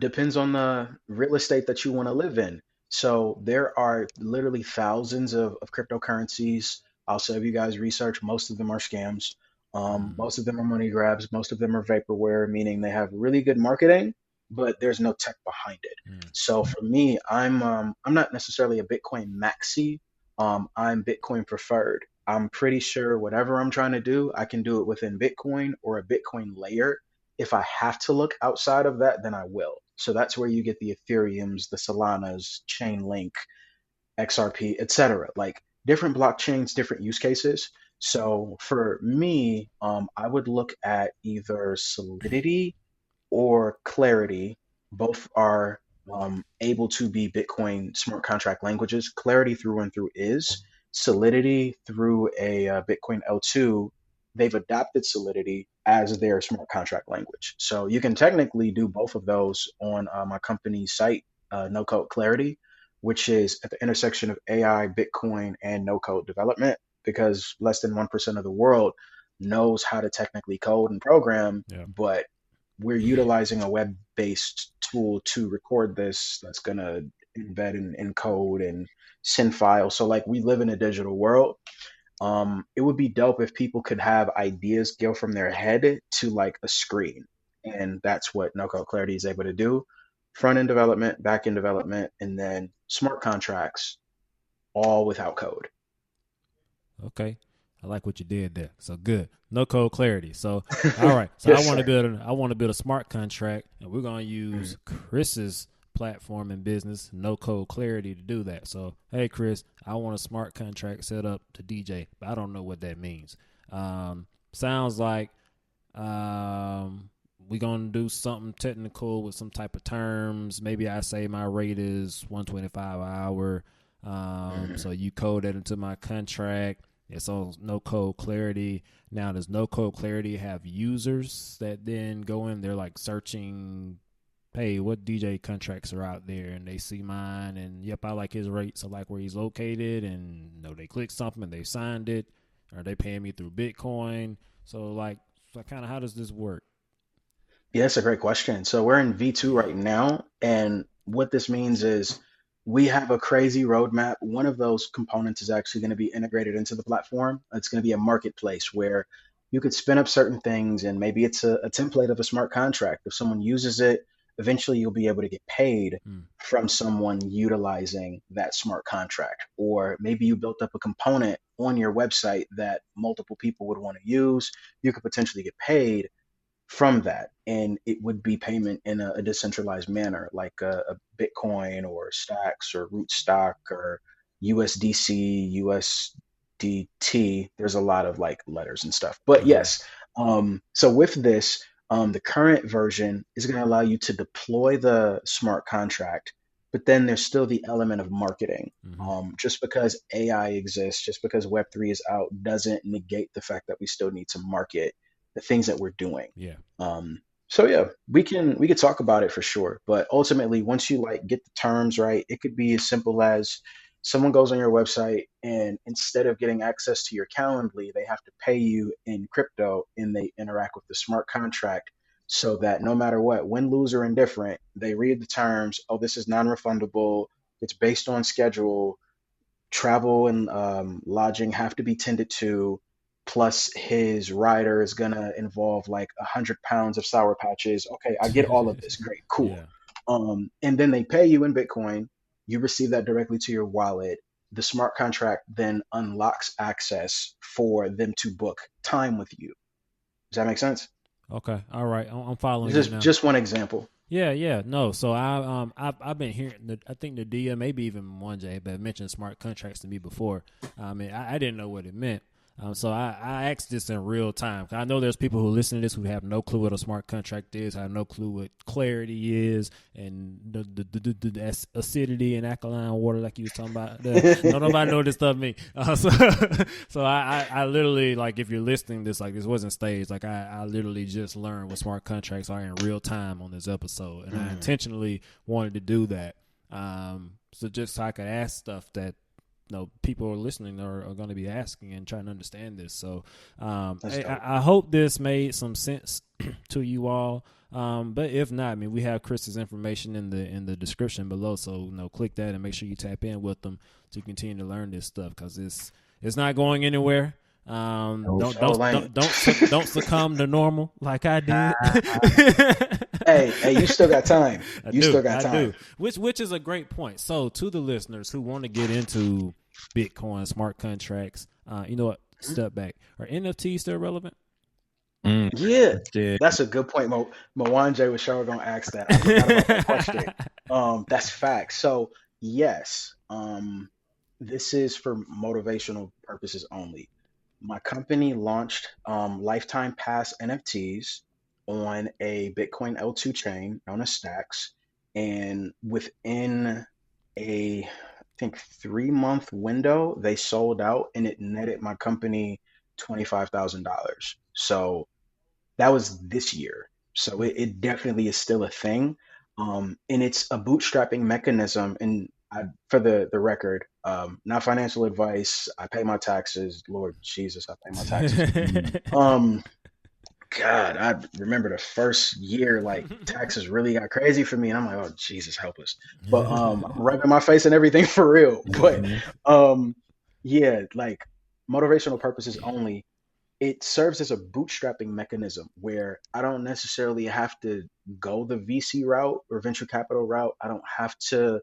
Depends on the real estate that you want to live in. So there are literally thousands of cryptocurrencies. I'll save you guys research. Most of them are scams. Most of them are money grabs. Most of them are vaporware, meaning they have really good marketing, but there's no tech behind it. So for me, I'm not necessarily a Bitcoin maxi. I'm Bitcoin preferred. I'm pretty sure whatever I'm trying to do, I can do it within Bitcoin or a Bitcoin layer. If I have to look outside of that, then I will. So that's where you get the Ethereums, the Solanas, Chainlink, XRP, etc. Like different blockchains, different use cases. So for me, I would look at either Solidity or Clarity. Both are able to be Bitcoin smart contract languages. Clarity through and through is. Solidity through a Bitcoin L2, they've adopted Solidity as their smart contract language. So you can technically do both of those on my company's site, No Code Clarity, which is at the intersection of AI, Bitcoin, and no code development, because less than 1% of the world knows how to technically code and program, but we're utilizing a web-based tool to record this that's going to embed in code and send files. So like we live in a digital world. It would be dope if people could have ideas go from their head to like a screen. And that's what No Code Clarity is able to do. Front end development, back end development, and then smart contracts, all without code. Okay. I like what you did there. So good. No code clarity. So all right. So Yes, I want to sir. build a smart contract, and we're gonna use Chris's platform and business, no code clarity, to do that. So hey Chris, I want a smart contract set up to DJ, but I don't know what that means. Sounds like we're gonna do something technical with some type of terms. Maybe I say my rate is 125 an hour. So you code that into my contract. It's on no code clarity. Now, does no code clarity have users that then go in? They're like searching, hey, what DJ contracts are out there? And they see mine, and yep, I like his rates. I like where he's located, and they click something and they signed it. Are they paying me through Bitcoin? So kind of how does this work? Yeah, that's a great question. So we're in V2 right now, and what this means is we have a crazy roadmap. One of those components is actually going to be integrated into the platform. It's going to be a marketplace where you could spin up certain things, and maybe it's a template of a smart contract. If someone uses it, eventually you'll be able to get paid from someone utilizing that smart contract. Or maybe you built up a component on your website that multiple people would want to use. You could potentially get paid from that, and it would be payment in a decentralized manner, like a Bitcoin or Stacks or Rootstock or USDC, USDT. There's a lot of like letters and stuff, but yes. So with this, the current version is going to allow you to deploy the smart contract, but then there's still the element of marketing. Just because AI exists, just because Web3 is out, doesn't negate the fact that we still need to market the things that we're doing. Yeah. So yeah, we could talk about it for sure. But ultimately, once you like get the terms right, it could be as simple as someone goes on your website and instead of getting access to your Calendly, they have to pay you in crypto and they interact with the smart contract so that no matter what, win, lose, or indifferent, they read the terms. Oh, this is non-refundable. It's based on schedule. Travel and lodging have to be tended to. Plus, his rider is gonna involve like 100 pounds of Sour Patches. Okay, I get all of this. Great, cool. Yeah. And then they pay you in Bitcoin. You receive that directly to your wallet. The smart contract then unlocks access for them to book time with you. Does that make sense? Okay. All right. I'm following This you is now. just one example. Yeah. No. So I've been hearing. I think Nadia, maybe even one J, but mentioned smart contracts to me before. I mean, I didn't know what it meant. So I asked this in real time. I know there's people who listen to this who have no clue what a smart contract is, have no clue what clarity is, and the acidity and alkaline water, like you was talking about. Don't nobody know this stuff me. So I literally, like, if you're listening to this, like, this wasn't staged. Like, I literally just learned what smart contracts are in real time on this episode, and I intentionally wanted to do that. So just so I could ask stuff that people are listening are going to be asking and trying to understand this. So I hope this made some sense to you all. But if not, I mean, we have Chris's information in the description below. So click that and make sure you tap in with them to continue to learn this stuff, because it's not going anywhere. Don't succumb to normal like I did. Hey, you still got time. Still got time. Which is a great point. So to the listeners who want to get into Bitcoin, smart contracts, you know what? Step back. Are NFTs still relevant? Yeah, that's a good point. Mwanje was sure going to ask that. I forgot about that question. That's fact. So yes, this is for motivational purposes only. My company launched lifetime pass NFTs on a Bitcoin L2 chain known as Stacks, and within I think 3-month window, they sold out, and it netted my company $25,000. So that was this year. So it definitely is still a thing, and it's a bootstrapping mechanism. And for the record, not financial advice. I pay my taxes. Lord Jesus, I pay my taxes. God, I remember the first year, like, taxes really got crazy for me, and I'm like, oh Jesus, help us. But I'm rubbing my face and everything for real. But yeah, like, motivational purposes only. It serves as a bootstrapping mechanism where I don't necessarily have to go the VC route or venture capital route. I don't have to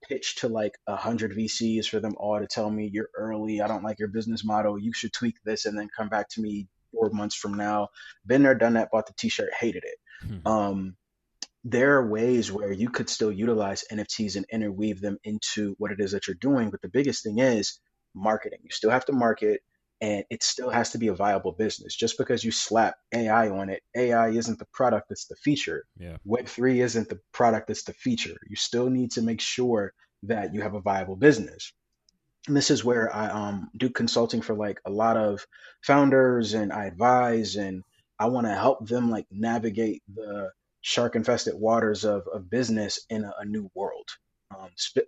pitch to like 100 VCs for them all to tell me you're early. I don't like your business model. You should tweak this, and then come back to me 4 months from now. Been there, done that, bought the t-shirt, hated it. There are ways where you could still utilize NFTs and interweave them into what it is that you're doing. But the biggest thing is marketing. You still have to market, and it still has to be a viable business. Just because you slap AI on it, AI isn't the product, it's the feature. Yeah. Web3 isn't the product, it's the feature. You still need to make sure that you have a viable business. And this is where I do consulting for like a lot of founders, and I advise, and I want to help them like navigate the shark infested waters of business in a new world,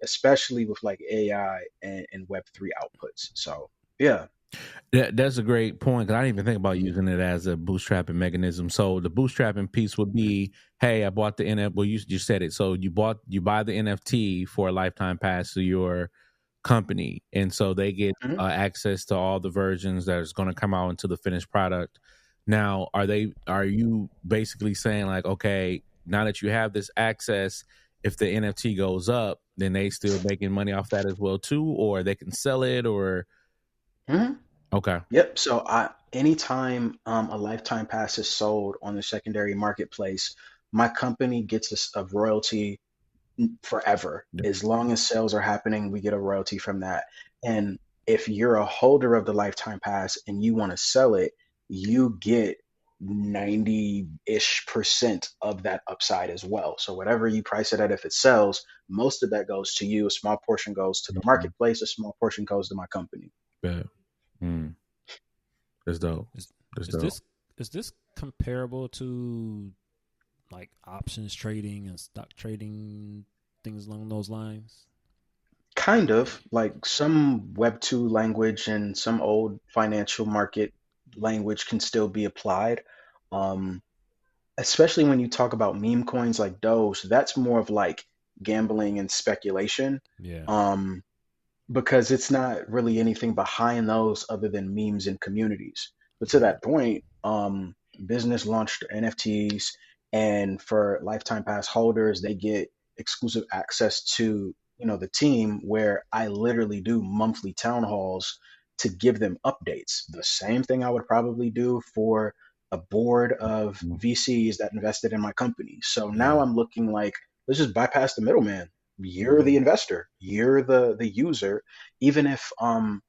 especially with like AI and Web3 outputs. So yeah. That's a great point, because I didn't even think about using it as a bootstrapping mechanism. So the bootstrapping piece would be, hey, I bought the NFT. Well, you said it. So you buy the NFT for a lifetime pass to your company, and so they get access to all the versions that is going to come out into the finished product. Now, are you basically saying like, okay, now that you have this access, if the NFT goes up, then they still making money off that as well too, or they can sell it, or Okay. Yep. So anytime a lifetime pass is sold on the secondary marketplace, my company gets a royalty forever. Yeah. As long as sales are happening, we get a royalty from that. And if you're a holder of the lifetime pass and you want to sell it, you get 90-ish% of that upside as well. So whatever you price it at, if it sells, most of that goes to you. A small portion goes to the marketplace. A small portion goes to my company. Yeah. That's dope. Is this comparable to like options trading and stock trading, things along those lines? Kind of, like some Web2 language and some old financial market language can still be applied. Um, Especially when you talk about meme coins like Doge, that's more of like gambling and speculation. Yeah. Because it's not really anything behind those other than memes and communities. But to that point, business launched NFTs, and for lifetime pass holders, they get exclusive access to, the team, where I literally do monthly town halls to give them updates. The same thing I would probably do for a board of VCs that invested in my company. So now I'm looking like, let's just bypass the middleman. You're the investor, you're the user. Even if a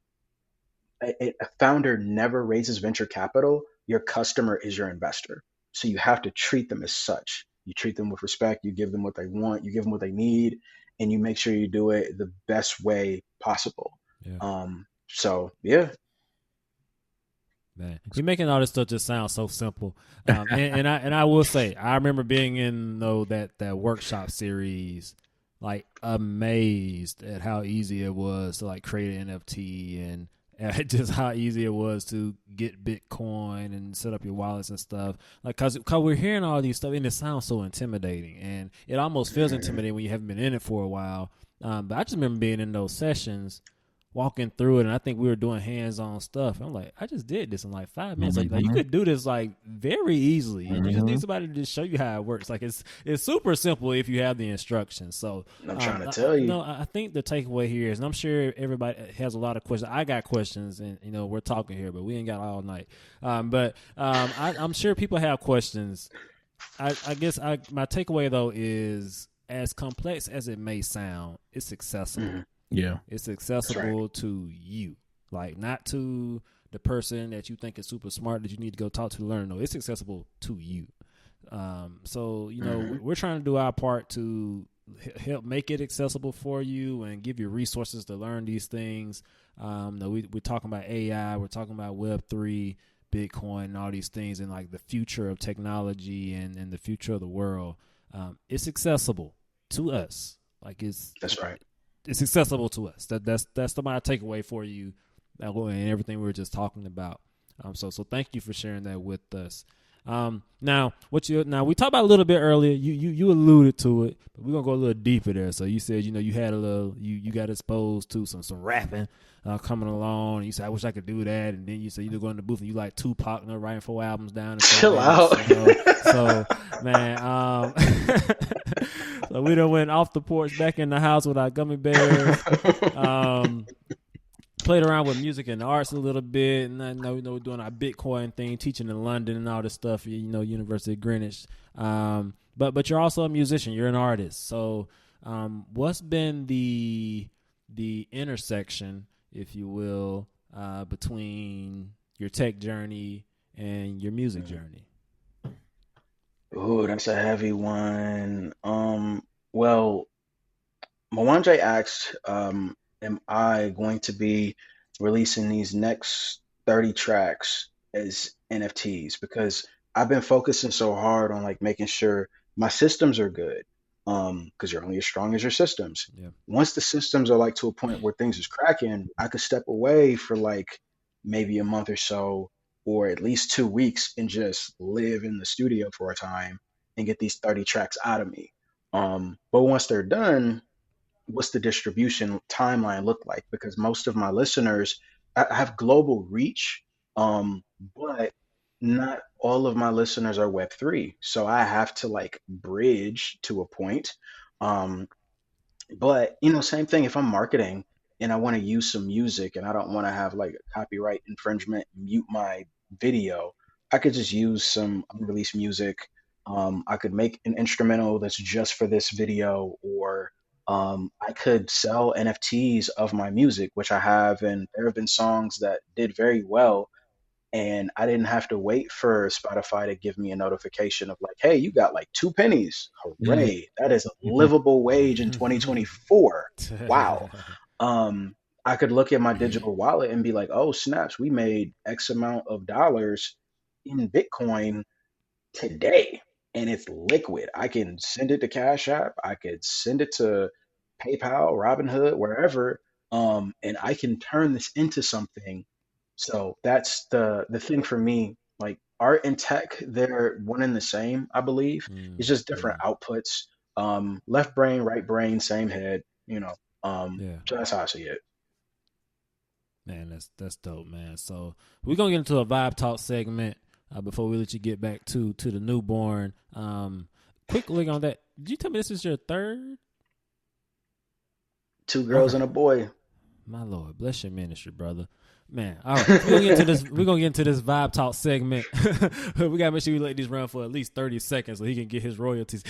founder never raises venture capital, your customer is your investor. So you have to treat them as such. You treat them with respect, you give them what they want, you give them what they need, and you make sure you do it the best way possible. So yeah. Man, you're making all this stuff just sound so simple. And I will say, I remember being in that workshop series, like amazed at how easy it was to like create an NFT and just how easy it was to get Bitcoin and set up your wallets and stuff. Like, cause we're hearing all these stuff and it sounds so intimidating, and it almost feels intimidating when you haven't been in it for a while. But I just remember being in those sessions, walking through it, and I think we were doing hands-on stuff. I'm like, I just did this in like 5 minutes. Like you could do this like very easily. You just need somebody to just show you how it works. Like it's super simple if you have the instructions. So I'm trying to tell you. No, I think the takeaway here is, and I'm sure everybody has a lot of questions. I got questions, and we're talking here, but we ain't got all night. I'm sure people have questions. I guess my takeaway though is, as complex as it may sound, it's accessible. Mm-hmm. Yeah. It's accessible to you, like not to the person that you think is super smart that you need to go talk to learn. No, it's accessible to you. So, we're trying to do our part to help make it accessible for you and give you resources to learn these things. We're talking about AI, we're talking about Web3, Bitcoin, and all these things, and like the future of technology and the future of the world. It's accessible to us. Like that's right. It's accessible to us. That's my takeaway for you, and everything we were just talking about. So thank you for sharing that with us. Now we talked about a little bit earlier. You alluded to it, but we're gonna go a little deeper there. So you said you had a little you got exposed to some rapping coming along, and you said, I wish I could do that. And then you said you go in the booth and you like Tupac and writing 4 albums down. Chill out. So man, so we done went off the porch back in the house with our gummy bears. Played around with music and arts a little bit, and I know we're doing our Bitcoin thing, teaching in London and all this stuff. University of Greenwich. But you're also a musician. You're an artist. So, what's been the intersection, if you will, between your tech journey and your music journey? Ooh, that's a heavy one. Well, Mwanje asked, am I going to be releasing these next 30 tracks as NFTs? Because I've been focusing so hard on like making sure my systems are good. Because you're only as strong as your systems. Yeah. Once the systems are like to a point where things is cracking, I could step away for like maybe a month or so, or at least 2 weeks, and just live in the studio for a time and get these 30 tracks out of me. But once they're done, what's the distribution timeline look like? Because most of my listeners, I have global reach, but not all of my listeners are Web3. So I have to like bridge to a point. But same thing if I'm marketing and I want to use some music and I don't want to have like a copyright infringement, mute my video, I could just use some unreleased music. I could make an instrumental that's just for this video, or I could sell NFTs of my music, which I have, and there have been songs that did very well, and I didn't have to wait for Spotify to give me a notification of like, hey, you got like 2 pennies. Hooray. That is a livable wage in 2024. Wow. I could look at my digital wallet and be like, oh, snaps, we made X amount of dollars in Bitcoin today, and it's liquid. I can send it to Cash App. I could send it to PayPal, Robinhood, wherever, and I can turn this into something. So that's the thing for me. Like art and tech, they're one and the same, I believe. It's just different outputs. Left brain, right brain, same head. So that's how I see it. Man, that's dope, man. So we're gonna get into a vibe talk segment before we let you get back to the newborn. quick look on that. Did you tell me this is your third? 2 girls and a boy. My Lord, bless your ministry, brother. Man, all right. We're gonna get into this vibe talk segment. We gotta make sure we let these run for at least 30 seconds so he can get his royalties.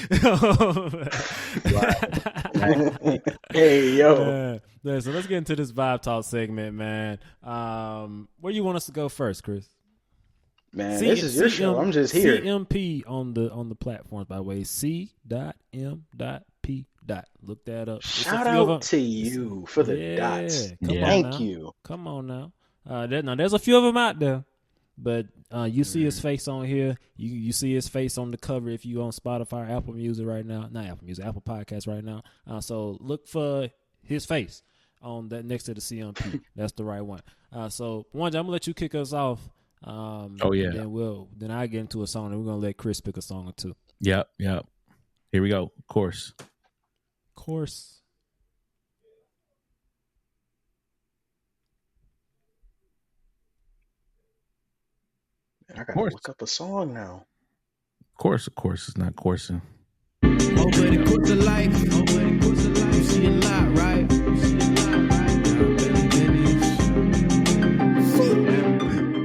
Hey yo. Yeah, so let's get into this vibe talk segment, man. Where you want us to go first, Chris? Man, this is your show. I'm just here. CMP on the platforms, by the way. C.M.P. Look that up. Shout out to you for the dots. Thank you. Come on now. There's a few of them out there, but you see his face on here. You see his face on the cover if you on Spotify, Apple Music right now. Not Apple Music, Apple Podcasts right now. So look for his face on that next to the CMP. That's the right one. So one, I'm gonna let you kick us off. Then I get into a song, and we're gonna let Chris pick a song or two. Yep. Here we go. Course. I gotta look up a song now. Of course, it's not coursing. Over the course of life, you see a lot, right?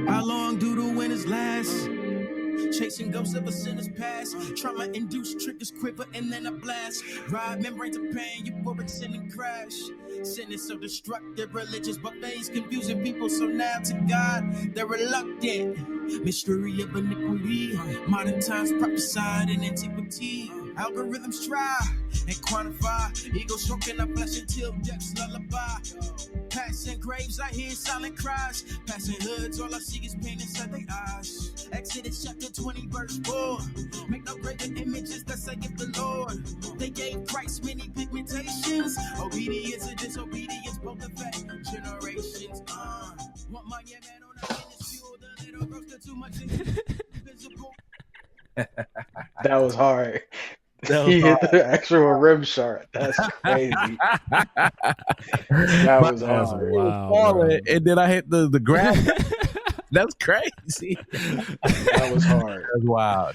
How long do the winners last? Chasing ghosts of a sinner's past. Trauma-induced triggers quiver and then a blast. Ride membranes of pain, euphoric sin and crash. Sin is so destructive, religious buffets confusing people. So now to God, they're reluctant. Mystery of iniquity. Modern times prophesied in antiquity. Algorithms try and quantify. Ego stroking our flesh until death's lullaby. Passing graves, I hear silent cries. Passing hoods, all I see is pain inside their eyes. Exodus chapter 20, verse 4. Make no greater images that say of the Lord. They gave Christ many pigmentations. Obedience and disobedience both affect generations. Want my man on a minute fuel, the little roaster too much invisible. That was hard. He hit the actual rim shot. That's crazy. That was hard. Wow, and then I hit the ground. That's crazy. That was hard.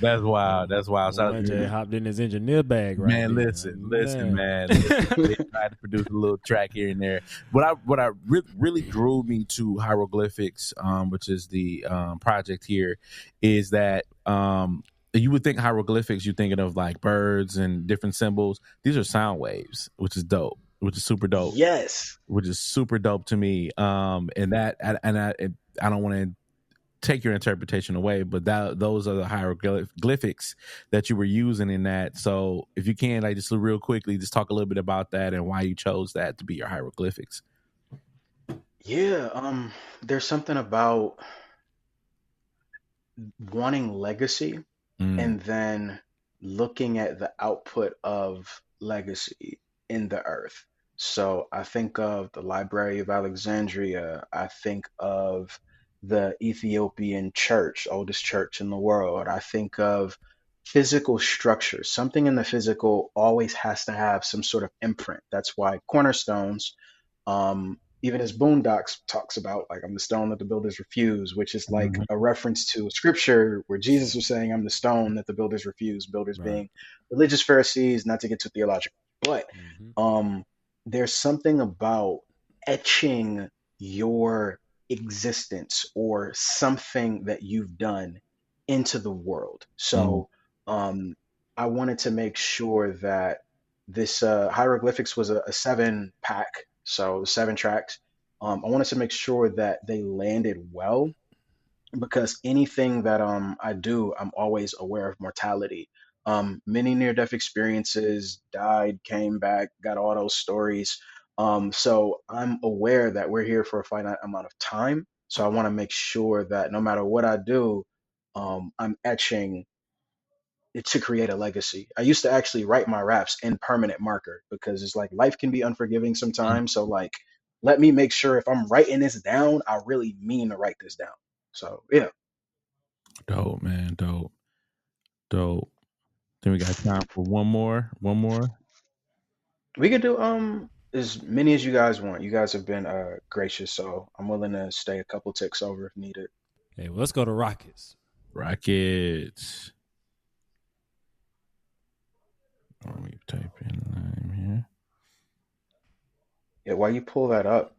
That's wild. So Jay hopped in his engineer bag, right? Man, listen, man. They tried to produce a little track here and there. What I really drew me to hieroglyphics, which is the project here, is that you would think hieroglyphics, you're thinking of like birds and different symbols. These are sound waves, which is dope, which is super dope. Yes. Which is super dope to me. And I don't want to take your interpretation away, but those are the hieroglyphics that you were using in that. So if you can, like, just real quickly, just talk a little bit about that and why you chose that to be your hieroglyphics. Yeah. There's something about wanting legacy and then looking at the output of legacy in the earth. So I think of the Library of Alexandria. I think of the Ethiopian church, oldest church in the world. I think of physical structure. Something in the physical always has to have some sort of imprint. That's why cornerstones, even as Boondocks talks about, like, I'm the stone that the builders refuse, which is like a reference to a scripture where Jesus was saying, I'm the stone that the builders refuse, builders being religious Pharisees, not to get too theological. But there's something about etching your existence or something that you've done into the world. So I wanted to make sure that this hieroglyphics was a 7-pack. So 7 tracks. I wanted to make sure that they landed well, because anything that I do, I'm always aware of mortality. Many near-death experiences, died, came back, got all those stories. So I'm aware that we're here for a finite amount of time. So I want to make sure that no matter what I do, I'm etching to create a legacy. I used to actually write my raps in permanent marker because it's like life can be unforgiving sometimes. So like, let me make sure if I'm writing this down, I really mean to write this down. So yeah. Dope, man. Dope. Then we got time for one more. We could do as many as you guys want. You guys have been gracious, so I'm willing to stay a couple ticks over if needed. Hey, well, let's go to Rockets. Let me type in Lime here. Yeah, while you pull that up,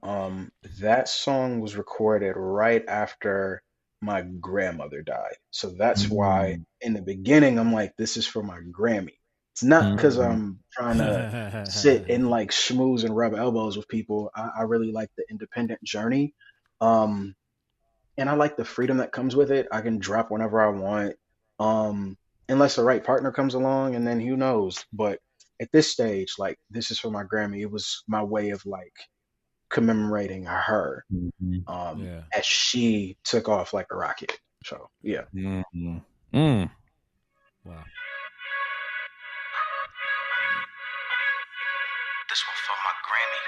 that song was recorded right after my grandmother died. So that's why in the beginning I'm like, this is for my Grammy. It's not because I'm trying to sit and like schmooze and rub elbows with people. I really like the independent journey. Um, and I like the freedom that comes with it. I can drop whenever I want. Unless the right partner comes along, and then who knows. But at this stage, like this is for my Grammy. It was my way of like commemorating her as she took off like a rocket. So yeah. Wow. This one for my Grammy.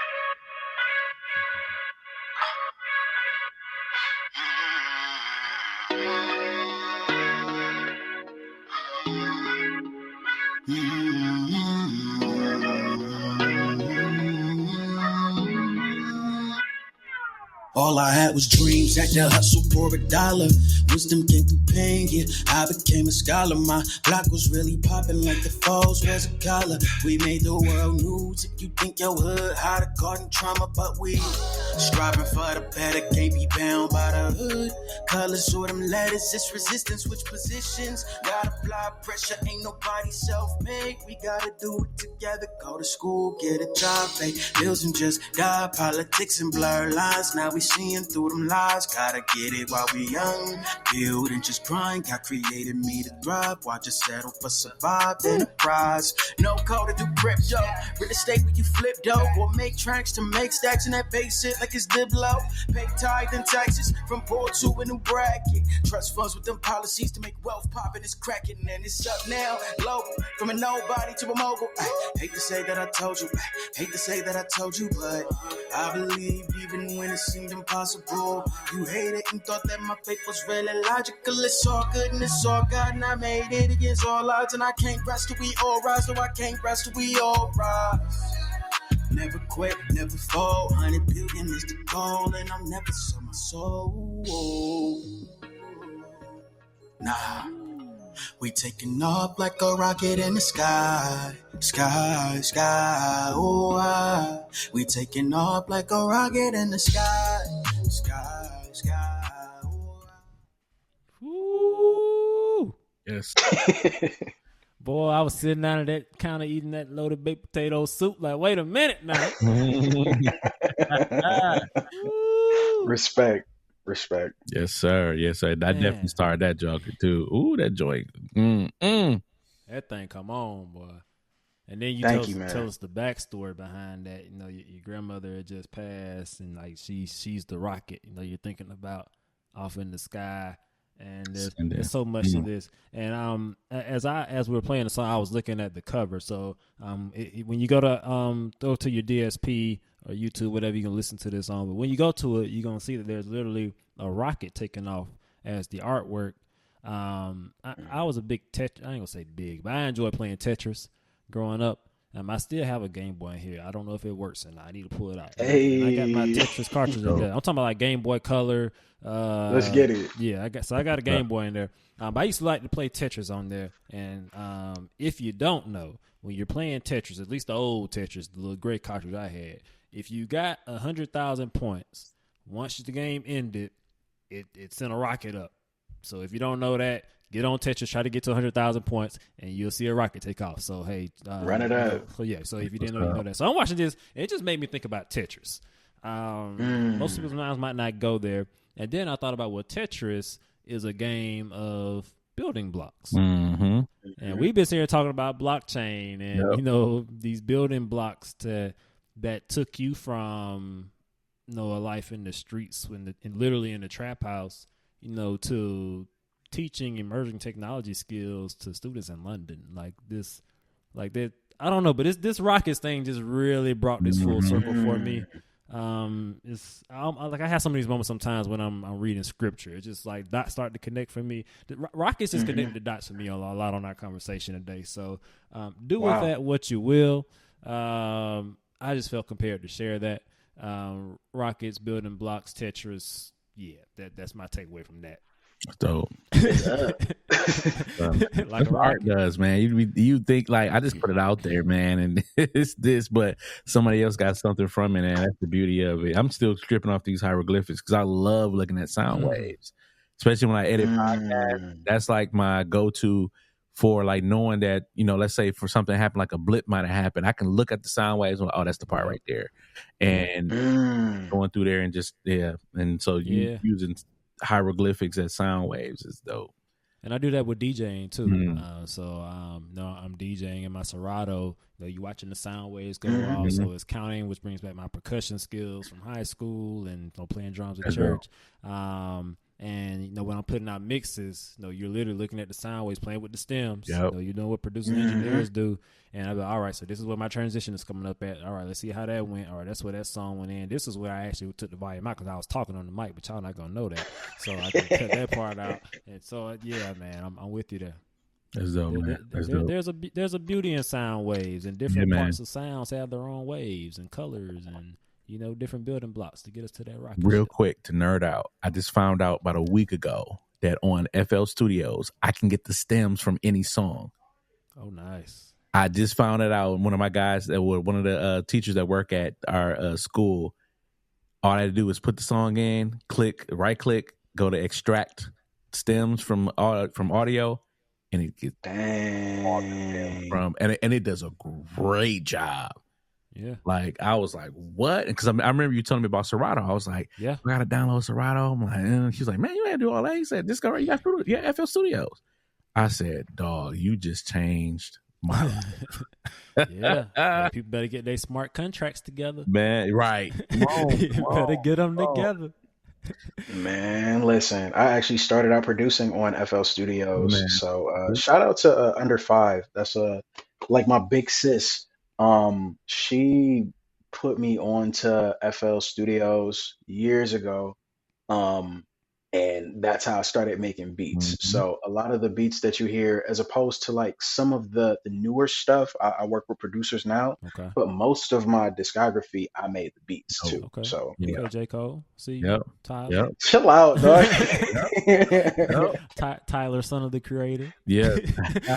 All I had was dreams, had to hustle for $1. Wisdom came through pain, yeah, I became a scholar. My block was really popping like the falls was a collar. We made the world news. If you think your hood hide a garden trauma, but we striving for the better, can't be bound by the hood. Colors or them letters, it's resistance, switch positions. Gotta apply pressure, ain't nobody self-made. We gotta do it together, go to school, get a job, pay bills and just die. Politics and blur lines, now we seeing through them lies. Gotta get it while we young, build and just grind. God created me to thrive, why just settle for survive enterprise? No code to do crypto, real estate where you flip dough, or make tracks to make stacks in that base it like it's Diplo. Pay tithe and taxes from poor to a new bracket. Trust funds with them policies to make wealth pop and it's cracking. And it's up now, global, from a nobody to a mogul. Hate to say that I told you, hate to say that I told you, but I believed even when it seemed impossible. You hated and thought that my faith was really logical. It's all good and it's all God, and I made it against all odds. And I can't rest till we all rise, no I can't rest till we all rise. Never quit, never fall. 100 billion is the goal, and I'll never sell my soul. Nah, we taking off like a rocket in the sky, sky, sky. Oh, we taking off like a rocket in the sky, sky, sky. Ooh. Yes. Boy, I was sitting down at that counter eating that loaded baked potato soup. Like, wait a minute now. Respect. Yes, sir. Yes, sir. I definitely started that joker too. Ooh, that joint. That thing come on, boy. And then you tell us the backstory behind that. You know, your grandmother had just passed, and like she's the rocket. You know, you're thinking about off in the sky. And there's so much to this. And as we were playing the song, I was looking at the cover. So when you go to go to your DSP or YouTube, whatever, you can listen to this on. But when you go to it, you're gonna see that there's literally a rocket taking off as the artwork. I was a big I ain't gonna say big, but I enjoy playing Tetris growing up. I still have a Game Boy in here. I don't know if it works or not. I need to pull it out. Hey. I got my Tetris cartridge in there. I'm talking about like Game Boy Color. Let's get it. Yeah, I got a Game Boy in there. But I used to like to play Tetris on there. And if you don't know, when you're playing Tetris, at least the old Tetris, the little gray cartridge I had, if you got 100,000 points, once the game ended, it sent a rocket up. So if you don't know that, get on Tetris, try to get to 100,000 points, and you'll see a rocket take off. So, hey. Run it up. So, yeah. So, if you didn't know, you know that. So, I'm watching this. It just made me think about Tetris. Most people's minds might not go there. And then I thought about, well, Tetris is a game of building blocks. Mm-hmm. And we've been here talking about blockchain and, you know, these building blocks that took you from, you know, a life in the streets and literally in the trap house, you know, to teaching emerging technology skills to students in London. Like that. I don't know, but this Rockets thing just really brought this full circle for me. I have some of these moments sometimes when I'm reading scripture. It's just like dots start to connect for me. The Rockets just connected the dots for me a lot on our conversation today. So do with that what you will. I just felt compelled to share that. Rockets, building blocks, Tetris. Yeah, that's my takeaway from that. Dope. Like what art does, man. You think like I just put it out there, man, and it's this, but somebody else got something from it, and that's the beauty of it. I'm still stripping off these hieroglyphics because I love looking at sound waves, especially when I edit podcasts. That's like my go-to for like knowing that, you know, let's say for something happened, like a blip might have happened, I can look at the sound waves and oh, that's the part right there, and going through there and just and so using hieroglyphics as sound waves is dope. And I do that with DJing too. No, I'm DJing in my Serato. You know, you watching the sound waves go off, so it's counting, which brings back my percussion skills from high school and playing drums at church. And you know, when I'm putting out mixes, you know, you're literally looking at the sound waves, playing with the stems. You know what producers and engineers do. And I'll be all right, so this is where my transition is coming up at. All right, let's see how that went. All right, that's where that song went in. This is where I actually took the volume out because I was talking on the mic, but y'all not gonna know that. So I can cut that part out. And so yeah, man, I'm with you there. That's dope, man. That's dope. There's a beauty in sound waves, and different parts of sounds have their own waves and colors and, you know, different building blocks to get us to that rocket Real ship. quick, to nerd out, I just found out about a week ago that on FL Studios, I can get the stems from any song. Oh, nice. I just found it out. One of my guys, one of the teachers that work at our school, all I had to do was put the song in, right click, go to extract stems from audio, and it gets from, and it does a great job. Yeah. Like, I was like, what? Because I remember you telling me about Serato. I was like, I got to download Serato. I'm like, he's like, man, you ain't do all that. He said, just go right, you got FL Studios. I said, dog, you just changed my life. People better get their smart contracts together. Man, right. Come on, better get them together. Man, listen, I actually started out producing on FL Studios. So shout out to Under 5. That's like my big sis. She put me onto FL Studios years ago. And that's how I started making beats. So a lot of the beats that you hear, as opposed to like some of the newer stuff, I work with producers now, but most of my discography, I made the beats too. So okay, J. Cole, see, Tyler. Chill out, dog. Tyler, son of the creator. Yeah.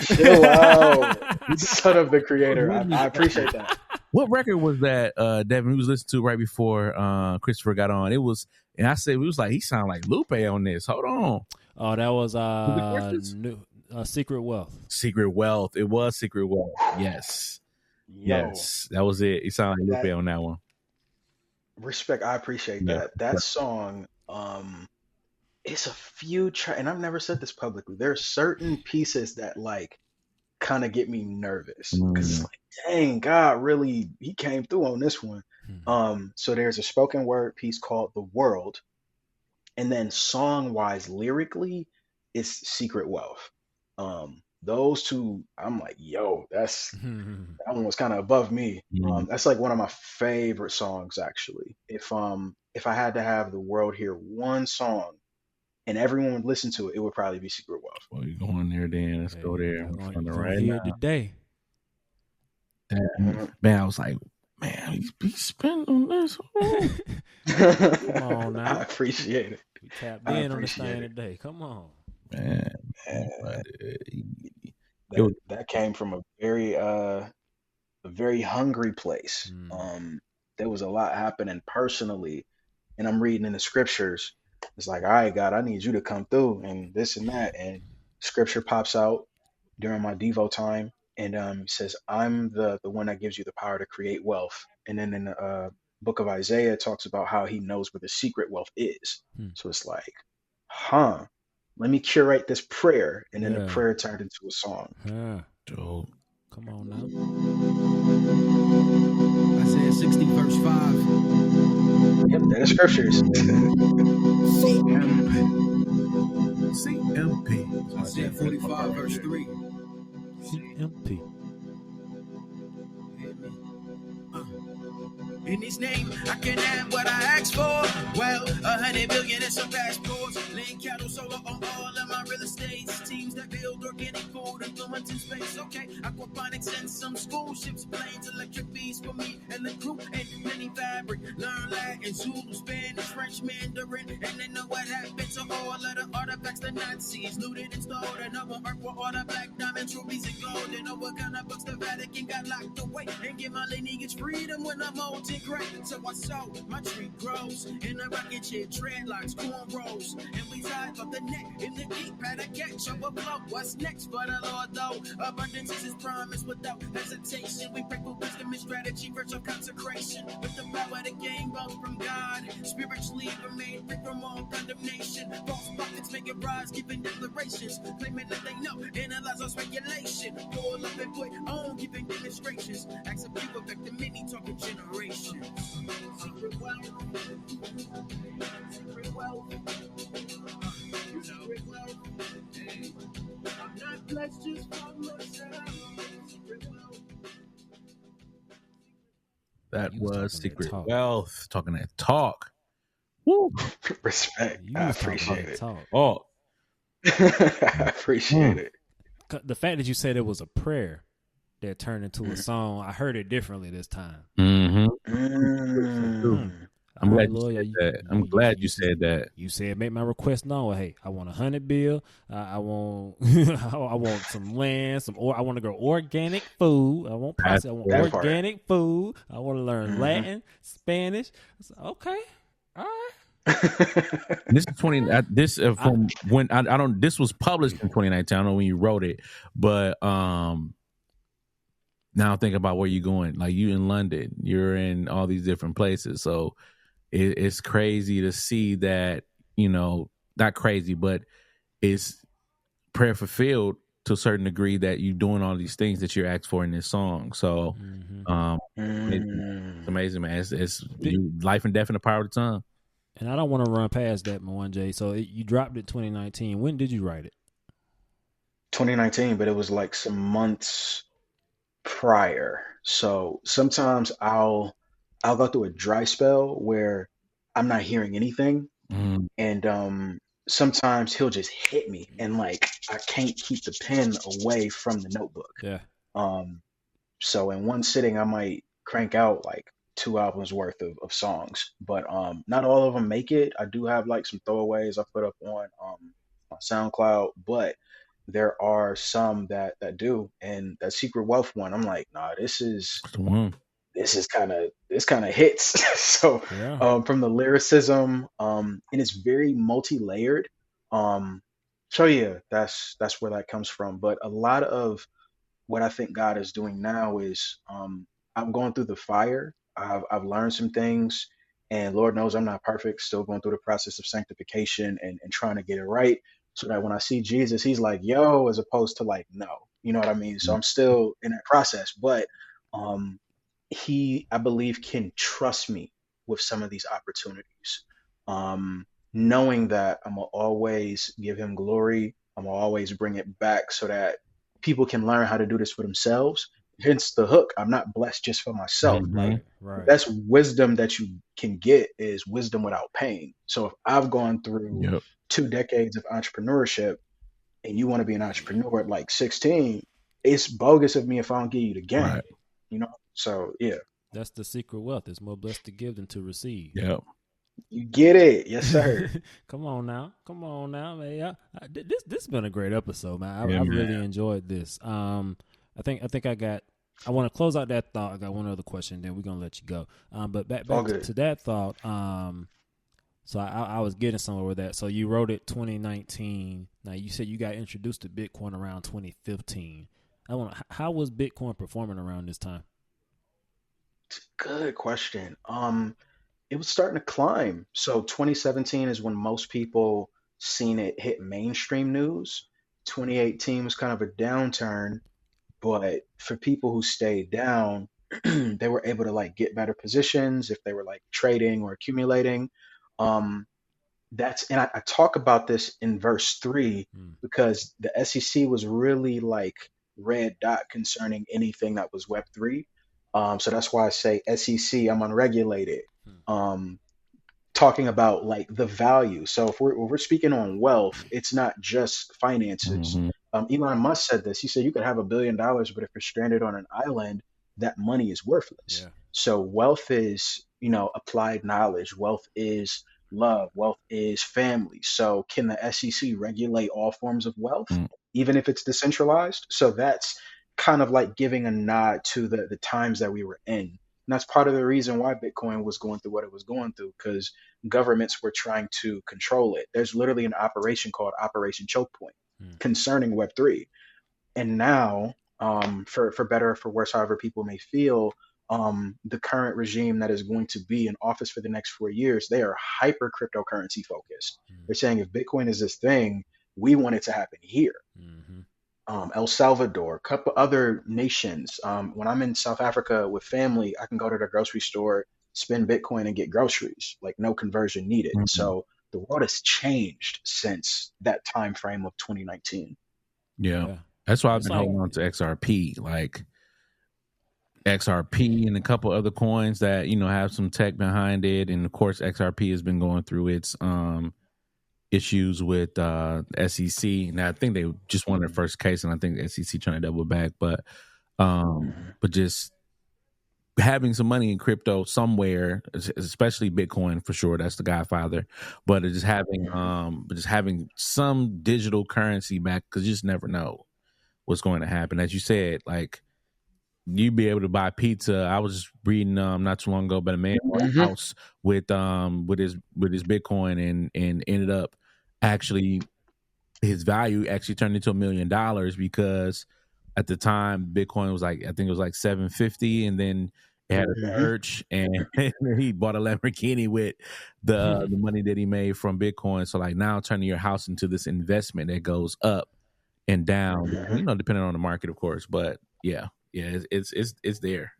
Chill out, son of the creator. I appreciate that. What record was that, Devin, we was listening to right before Christopher got on? It was, and I said, we was like, he sounded like Lupe on this. Hold on. Oh, that was Secret Wealth. Secret Wealth. It was Secret Wealth. Yes. Yes. That was it. He sounded like Lupe on that one. Respect. I appreciate that. That song, it's a few, and I've never said this publicly. There are certain pieces that like kind of get me nervous because it's like, dang, God really, he came through on this one. So there's a spoken word piece called The World, and then song wise, lyrically, it's Secret Wealth. Those two, I'm like, yo, that one was kind of above me. That's like one of my favorite songs, actually. If I had to have the world hear one song and everyone would listen to it, it would probably be Secret Wealth. Well, you going there then? Let's go there. Right here today. Man, I was like, man, he's spent on this. Come on now. I appreciate it. We tapped in on this thing today. Come on. Man. That came from a very hungry place. There was a lot happening personally, and I'm reading in the scriptures. It's like, all right, God, I need you to come through and this and that. And scripture pops out during my Devo time, and says, I'm the one that gives you the power to create wealth. And then in the book of Isaiah, it talks about how he knows where the secret wealth is. So it's like, let me curate this prayer. And then the prayer turned into a song. Dope. Come on now. Isaiah 60 verse 5. Yep, they're the scriptures. CMP. Isaiah 45 verse 3. CMP. In his name, I can have what I asked for. Well, 100 billion and some passports. Laying cattle solo on all of my real estates. Teams that build organic food and fluent in space. Okay, aquaponics and some school ships, planes, electric bees for me and the crew. And many fabric, learn Latin, Zulu, Spanish, French, Mandarin. And they know what happened to all of the artifacts the Nazis looted and stole. And over earth were all the black diamonds, rubies, and gold. And over kind of books the Vatican got locked away. And give my lineage freedom when I'm old and great. So I sow, my tree grows. In the rocket shit, dreadlocks, cornrows. And we side of the neck in the deep paddock catch overflow. What's next for the Lord, though? Abundance is his promise without hesitation. We pray for wisdom and strategy, virtual consecration. With the power to gain both from God. Spiritually remain free from all condemnation. False prophets make it rise, giving declarations. Claiming that they know, analyze our speculation. Pull up and put on, giving demonstrations. Acts of people affect the many, talking generations. Secret wealth. Secret wealth. Secret wealth. Hey. I'm not blessed just for myself. Secret wealth. That was Secret Wealth, talking that talk. Woo. Respect. I appreciate it. Oh. I appreciate it. The fact that you said it was a prayer that turned into a song, I heard it differently this time. I'm glad you said that. I'm glad you said that. You said, make my request known. Hey, I want 100 bill. I want I want some land, I want to grow organic food. I want process. I want organic food. I want to learn Latin, Spanish. Said, okay. All right. This is 20. This from when I don't. This was published in 2019. I don't know when you wrote it, but now think about where you're going. Like you in London, you're in all these different places. So it's crazy to see that, not crazy, but it's prayer fulfilled to a certain degree that you're doing all these things that you're asked for in this song. So it's amazing, man. It's life and death in the power of the tongue. And I don't want to run past that, Mwan J. So you dropped it 2019. When did you write it? 2019, but it was like some months prior. So sometimes I'll go through a dry spell where I'm not hearing anything. And sometimes he'll just hit me and like I can't keep the pen away from the notebook. Yeah. So in one sitting I might crank out like 2 albums worth of songs, but not all of them make it. I do have like some throwaways I put up on SoundCloud, but there are some that do. And that Secret Wealth one, I'm like, nah, this kind of hits. So from the lyricism, and it's very multi-layered. So yeah, that's where that comes from. But a lot of what I think God is doing now is I'm going through the fire. I've learned some things, and Lord knows I'm not perfect, still going through the process of sanctification and trying to get it right, so that when I see Jesus, he's like, yo, as opposed to like, no, you know what I mean? So I'm still in that process, but he, I believe, can trust me with some of these opportunities, knowing that I'm going to always give him glory. I'm going to always bring it back so that people can learn how to do this for themselves. Hence the hook. I'm not blessed just for myself. Like the best wisdom that you can get is wisdom without pain. So if I've gone through 2 decades of entrepreneurship and you want to be an entrepreneur at like 16, it's bogus of me if I don't give you the game, So yeah. That's the secret wealth. It's more blessed to give than to receive. Yeah. You get it. Yes, sir. Come on now, man. This has been a great episode, man. I really enjoyed this. I think I want to close out that thought. I got one other question, then we're going to let you go. But back to that thought. So I was getting somewhere with that. So you wrote it 2019. Now you said you got introduced to Bitcoin around 2015. How was Bitcoin performing around this time? Good question. It was starting to climb. So 2017 is when most people seen it hit mainstream news. 2018 was kind of a downturn. But for people who stayed down, they were able to like get better positions if they were like trading or accumulating. And I talk about this in verse 3 because the SEC was really like red dot concerning anything that was Web3. So that's why I say SEC, I'm unregulated. Talking about like the value. So if we're speaking on wealth, it's not just finances. Elon Musk said this. He said you could have $1 billion, but if you're stranded on an island, that money is worthless. Yeah. So wealth is, applied knowledge. Wealth is love. Wealth is family. So can the SEC regulate all forms of wealth, even if it's decentralized? So that's kind of like giving a nod to the times that we were in. And that's part of the reason why Bitcoin was going through what it was going through, because governments were trying to control it. There's literally an operation called Operation Choke Point concerning Web3. And now, for better or for worse, however people may feel, the current regime that is going to be in office for the next 4 years, they are hyper cryptocurrency focused. They're saying if Bitcoin is this thing, we want it to happen here. El Salvador, a couple other nations. When I'm in South Africa with family, I can go to the grocery store, spend Bitcoin, and get groceries, like no conversion needed. So the world has changed since that time frame of 2019. Yeah. That's why I've been holding on to XRP. Like XRP and a couple other coins that, you know, have some tech behind it. And of course, XRP has been going through its issues with SEC. Now I think they just won their first case, and I think the SEC trying to double back. But just having some money in crypto somewhere, especially Bitcoin for sure, that's the godfather. But just having some digital currency back, because you just never know what's going to happen. As you said, like, you'd be able to buy pizza. I was just reading not too long ago, but a man bought a house with his Bitcoin and ended up actually, his value actually turned into $1 million, because at the time Bitcoin was like, I think it was like $750, and then it had a surge, and he bought a Lamborghini with the money that he made from Bitcoin. So like now turning your house into this investment that goes up and down, you know, depending on the market, of course. But yeah, it's there.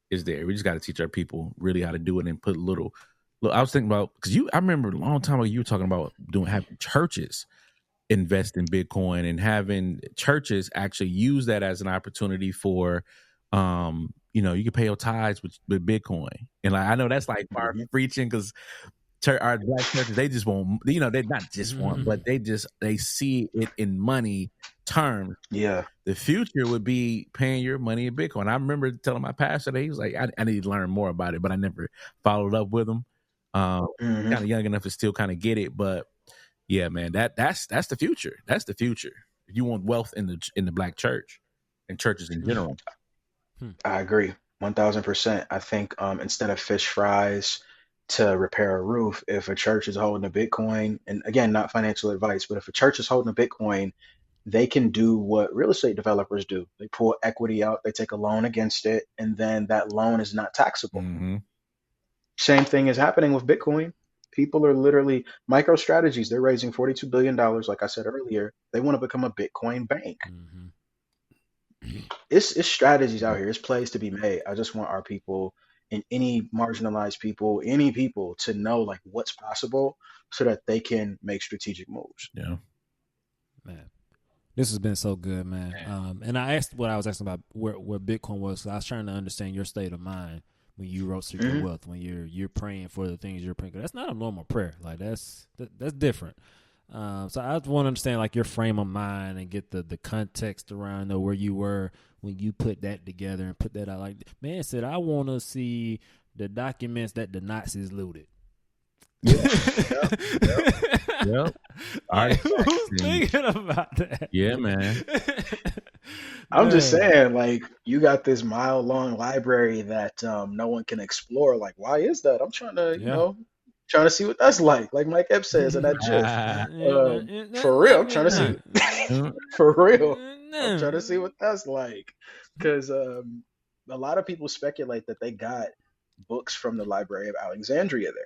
We just got to teach our people really how to do it and put little. Look, I was thinking about, because I remember a long time ago you were talking about having churches invest in Bitcoin, and having churches actually use that as an opportunity for, you know, you can pay your tithes with Bitcoin. And like, I know that's like far preaching, because our black churches, they just want, you know, they not just want, but they see it in money terms. Yeah. The future would be paying your money in Bitcoin. I remember telling my pastor that, he was like, I need to learn more about it, but I never followed up with him. Kind of young enough to still kind of get it, but yeah, man, that's the future. That's the future. If you want wealth in the black church and churches in general. I agree 1,000%. I think instead of fish fries to repair a roof, if a church is holding a Bitcoin, and again, not financial advice, but if a church is holding a Bitcoin, they can do what real estate developers do. They pull equity out, they take a loan against it, and then that loan is not taxable. Same thing is happening with Bitcoin. People are literally MicroStrategies. They're raising $42 billion. Like I said earlier, they want to become a Bitcoin bank. It's strategies out here. It's plays to be made. I just want our people, and any marginalized people, any people, to know like what's possible, so that they can make strategic moves. Yeah, man. This has been so good, man. And I asked what I was asking about where Bitcoin was. So I was trying to understand your state of mind when you wrote Secret Wealth, when you're praying for the things you're praying. That's not a normal prayer. Like that's different. So I just want to understand like your frame of mind and get the context around where you were when you put that together and put that out. Like, man said, I want to see the documents that the Nazis looted. Yep. Like, who's thinking about that? Yeah, man. I'm just saying, like, you got this mile-long library that no one can explore. Like, why is that? I'm trying to, you know, trying to see what that's like Mike Epps says in that gif. For real, I'm trying to see. For real, I'm trying to see what that's like, because a lot of people speculate that they got books from the Library of Alexandria there.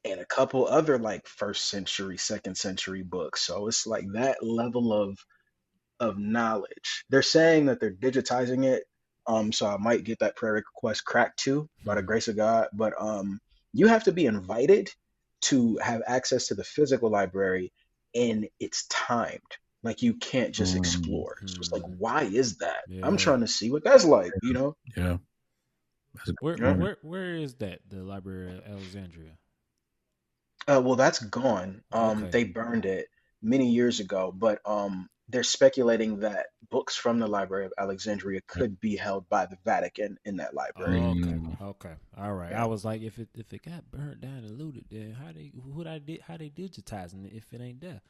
And a couple other like 1st century, 2nd century books. So it's like that level of knowledge. They're saying that they're digitizing it. So I might get that prayer request cracked too, by the grace of God. But you have to be invited to have access to the physical library, and it's timed. Like, you can't just explore. So it's like, why is that? Yeah. I'm trying to see what that's like, you know? Yeah. Where is that, the Library of Alexandria? Well, that's gone. Okay. They burned it many years ago, but they're speculating that books from the Library of Alexandria could be held by the Vatican in that library. Okay, all right. Yeah. I was like, if it got burnt down and looted, then how they digitizing it if it ain't there?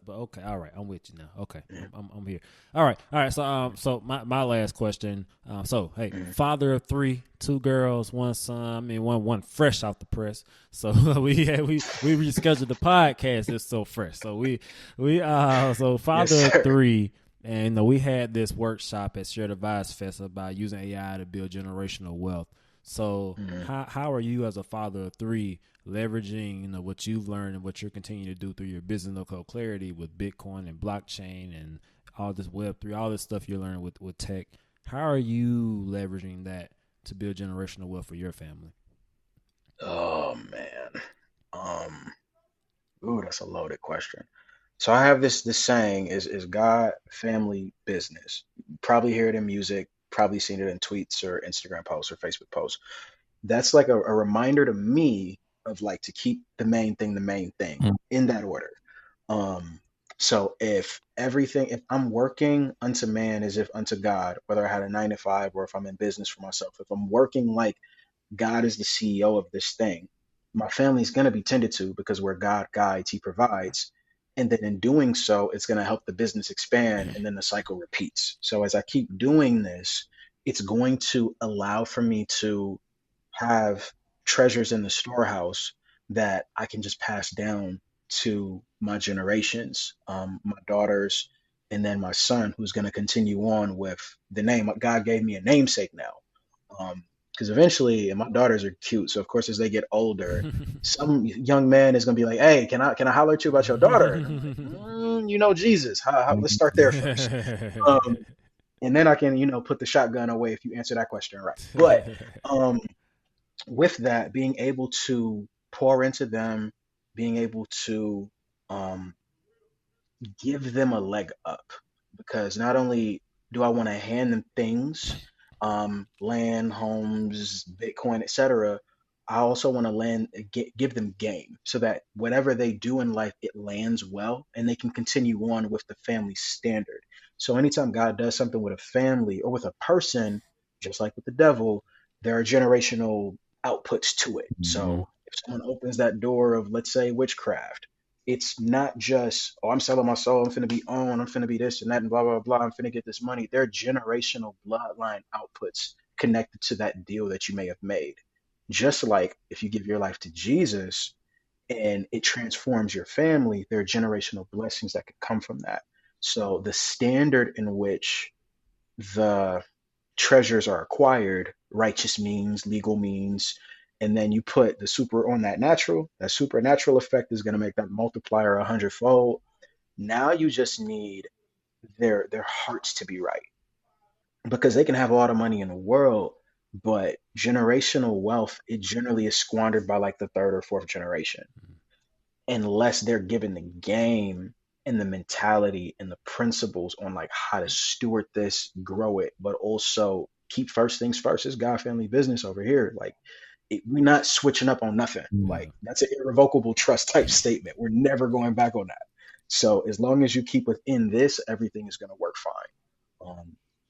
But okay, all right, I'm with you now. Okay, I'm here. All right. So my last question. So hey, father of 3, 2 girls, 1 son. I mean, one fresh off the press. So we rescheduled the podcast. It's so fresh. So so father Yes, of 3. And we had this workshop at Shared Advice Fest about using AI to build generational wealth. So how are you as a father of 3 leveraging what you've learned and what you're continuing to do through your business no code clarity with Bitcoin and blockchain and all this Web3, all this stuff you're learning with tech? How are you leveraging that to build generational wealth for your family? Oh man. Ooh, that's a loaded question. So I have this saying is God, family, business. Probably hear it in music, probably seen it in tweets or Instagram posts or Facebook posts. That's like a reminder to me of like to keep the main thing in that order. Um, so if I'm working unto man as if unto God, whether I had a 9 to 5 or if I'm in business for myself, if I'm working like God is the CEO of this thing, my family's going to be tended to because where God guides, he provides. And then in doing so, it's going to help the business expand and then the cycle repeats. So as I keep doing this, it's going to allow for me to have treasures in the storehouse that I can just pass down to my generations, my daughters, and then my son, who's going to continue on with the name. God gave me a namesake now. Because eventually, and my daughters are cute, so of course, as they get older, some young man is gonna be like, "Hey, can I holler at you about your daughter?" And I'm like, Jesus. Let's start there first, and then I can, put the shotgun away if you answer that question right. But with that, being able to pour into them, being able to um, give them a leg up, because not only do I want to hand them things, land, homes, Bitcoin, etc. I also want to give them game so that whatever they do in life, it lands well and they can continue on with the family standard. So anytime God does something with a family or with a person, just like with the devil, there are generational outputs to it. So if someone opens that door of, let's say, witchcraft, it's not just, oh, I'm selling my soul, I'm finna be on, I'm finna be this and that and blah, blah, blah, I'm finna get this money. There are generational bloodline outputs connected to that deal that you may have made. Just like if you give your life to Jesus and it transforms your family, there are generational blessings that could come from that. So the standard in which the treasures are acquired, righteous means, legal means, and then you put the super on that supernatural effect is going to make that multiplier 100-fold. Now you just need their hearts to be right, because they can have all the money in the world, but generational wealth, it generally is squandered by like the third or fourth generation unless they're given the game and the mentality and the principles on like how to steward this, grow it, but also keep first things first. It's God family business over here. Like we're not switching up on nothing. Like that's an irrevocable trust type statement. We're never going back on that. So as long as you keep within this, everything is going to work fine.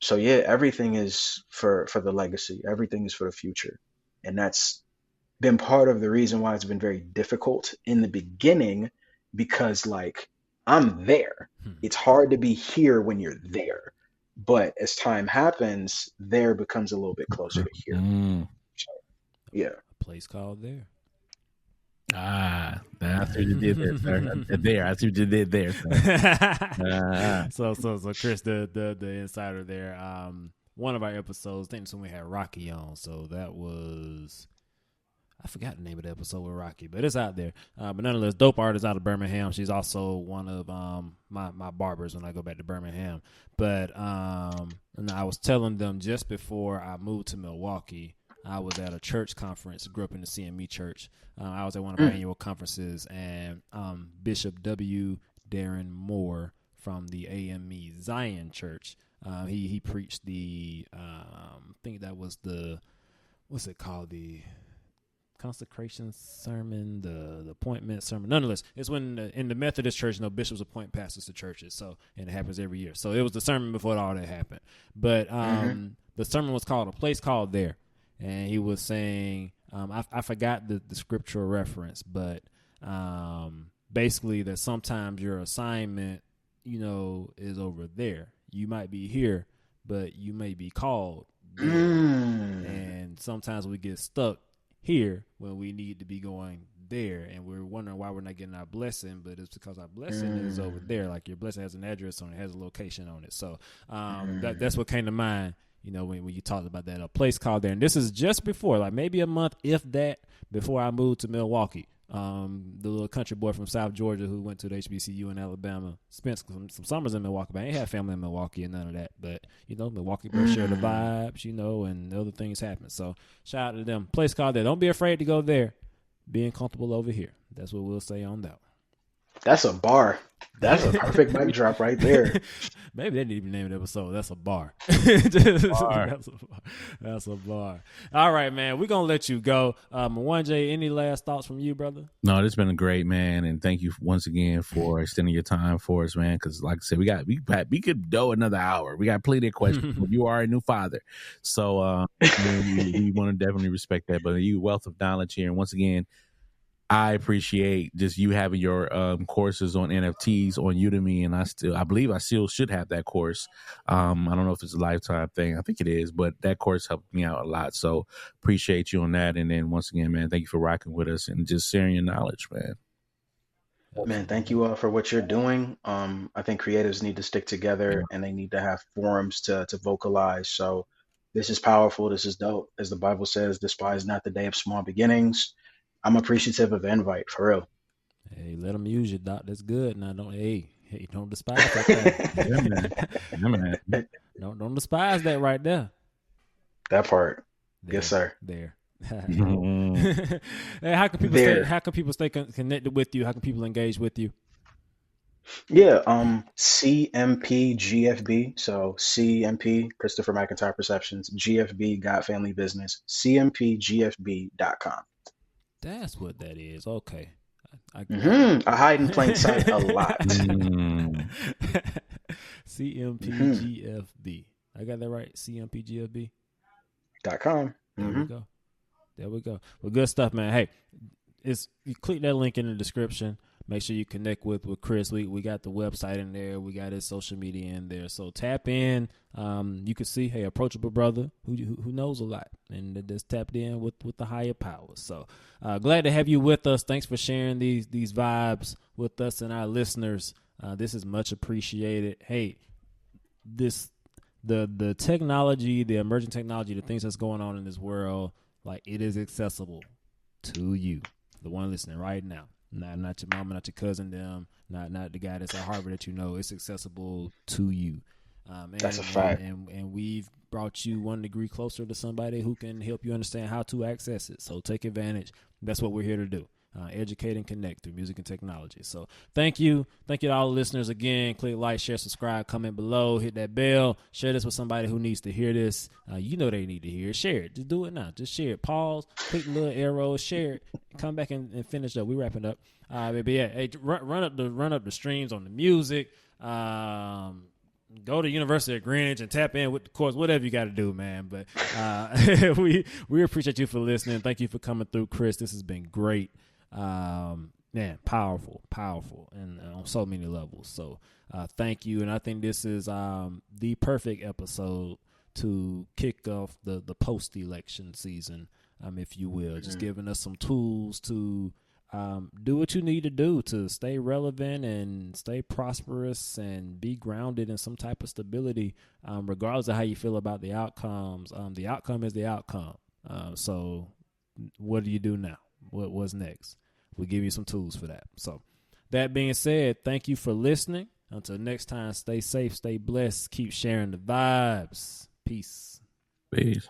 So yeah, everything is for the legacy. Everything is for the future, and that's been part of the reason why it's been very difficult in the beginning, because like I'm there. It's hard to be here when you're there. But as time happens, there becomes a little bit closer to here. So, yeah. A place called There. That's what you did there, sir. That's what you did there, sir. So Chris, the insider there. One of our episodes, I think it's when we had Rocky on. So that was, I forgot the name of the episode with Rocky, but it's out there. But nonetheless, dope artist out of Birmingham. She's also one of my barbers when I go back to Birmingham. But and I was telling them just before I moved to Milwaukee, I was at a church conference, grew up in the CME church. I was at one of our annual conferences, and Bishop W. Darren Moore from the AME Zion Church, he preached the, I think that was the, what's it called? consecration sermon, the appointment sermon. Nonetheless, it's when in the Methodist church, bishops appoint pastors to churches. So, and it happens every year. So it was the sermon before all that happened. But the sermon was called A Place Called There. And he was saying, I forgot the scriptural reference, but basically that sometimes your assignment, is over there. You might be here, but you may be called there. And sometimes we get stuck here when we need to be going there, and we're wondering why we're not getting our blessing, but it's because our blessing is over there. Like your blessing has an address on it, has a location on it. So that's what came to mind, when you talked about that, A Place Called There. And this is just before, like maybe a month, if that, before I moved to Milwaukee. The little country boy from South Georgia who went to the HBCU in Alabama, spent some summers in Milwaukee, but I ain't had family in Milwaukee and none of that. But, Milwaukee birds share the vibes, and other things happen. So shout out to them. Place Called There. Don't be afraid to go there. Being comfortable over here. That's what we'll say on that one. That's a bar. That's a perfect mic drop right there. Maybe they didn't even name the episode. That's a bar. That's a bar. All right, man. We're going to let you go. 1J, any last thoughts from you, brother? No, this has been a great, man. And thank you once again for extending your time for us, man. Because like I said, we could do another hour. We got plenty of questions. You are a new father. So we want to definitely respect that. But you wealth of knowledge here. And once again, I appreciate just you having your courses on NFTs on Udemy, and I believe I still should have that course. I don't know if it's a lifetime thing. I think it is, but that course helped me out a lot. So appreciate you on that. And then once again, man, thank you for rocking with us and just sharing your knowledge, man. Man, thank you for what you're doing. I think creatives need to stick together and they need to have forums to vocalize. So this is powerful. This is dope. As the Bible says, despise not the day of small beginnings. I'm appreciative of the invite, for real. Hey, let them use you, Doc. That's good. Now, don't despise that. Man. Don't despise that right there. That part. Yes, sir. There. Hey, how can people stay connected with you? How can people engage with you? Yeah, CMP GFB. So CMP, Christopher McIntyre Perceptions, GFB, God Family Business, CMPGFB.com. That's what that is. Okay. I hide in plain sight a lot. CMPGFB. I got that right? CMPGFB.com. There we go. Well, good stuff, man. Hey, you click that link in the description. Make sure you connect with Chris. We got the website in there. We got his social media in there. So tap in. You can see, hey, approachable brother who knows a lot and just tapped in with the higher powers. So glad to have you with us. Thanks for sharing these vibes with us and our listeners. This is much appreciated. Hey, the technology, the emerging technology, the things that's going on in this world, like it is accessible to you, the one listening right now. Not your mama, not your cousin, them, not the guy that's at Harvard that you know. It's accessible to you. That's a fact. And we've brought you 1 degree closer to somebody who can help you understand how to access it. So take advantage. That's what we're here to do. Educate and connect through music and technology. So thank you. Thank you to all the listeners again. Click like, share, subscribe, comment below, hit that bell, share this with somebody who needs to hear this. They need to hear it. Share it. Just do it now. Just share it. Pause, click the little arrow, share it, come back and finish up. We wrapping up. But yeah, hey, run up the streams on the music. Go to University of Greenwich and tap in with the course, whatever you got to do, man. But we appreciate you for listening. Thank you for coming through, Chris. This has been great. Man, powerful and on so many levels. So thank you. And I think this is the perfect episode to kick off the post-election season, if you will. Just giving us some tools to do what you need to do to stay relevant and stay prosperous and be grounded in some type of stability, regardless of how you feel about the outcomes. The outcome is the outcome. So what do you do now? What's next? We'll give you some tools for that. So that being said, thank you for listening. Until next time, stay safe, stay blessed, keep sharing the vibes. Peace. Peace.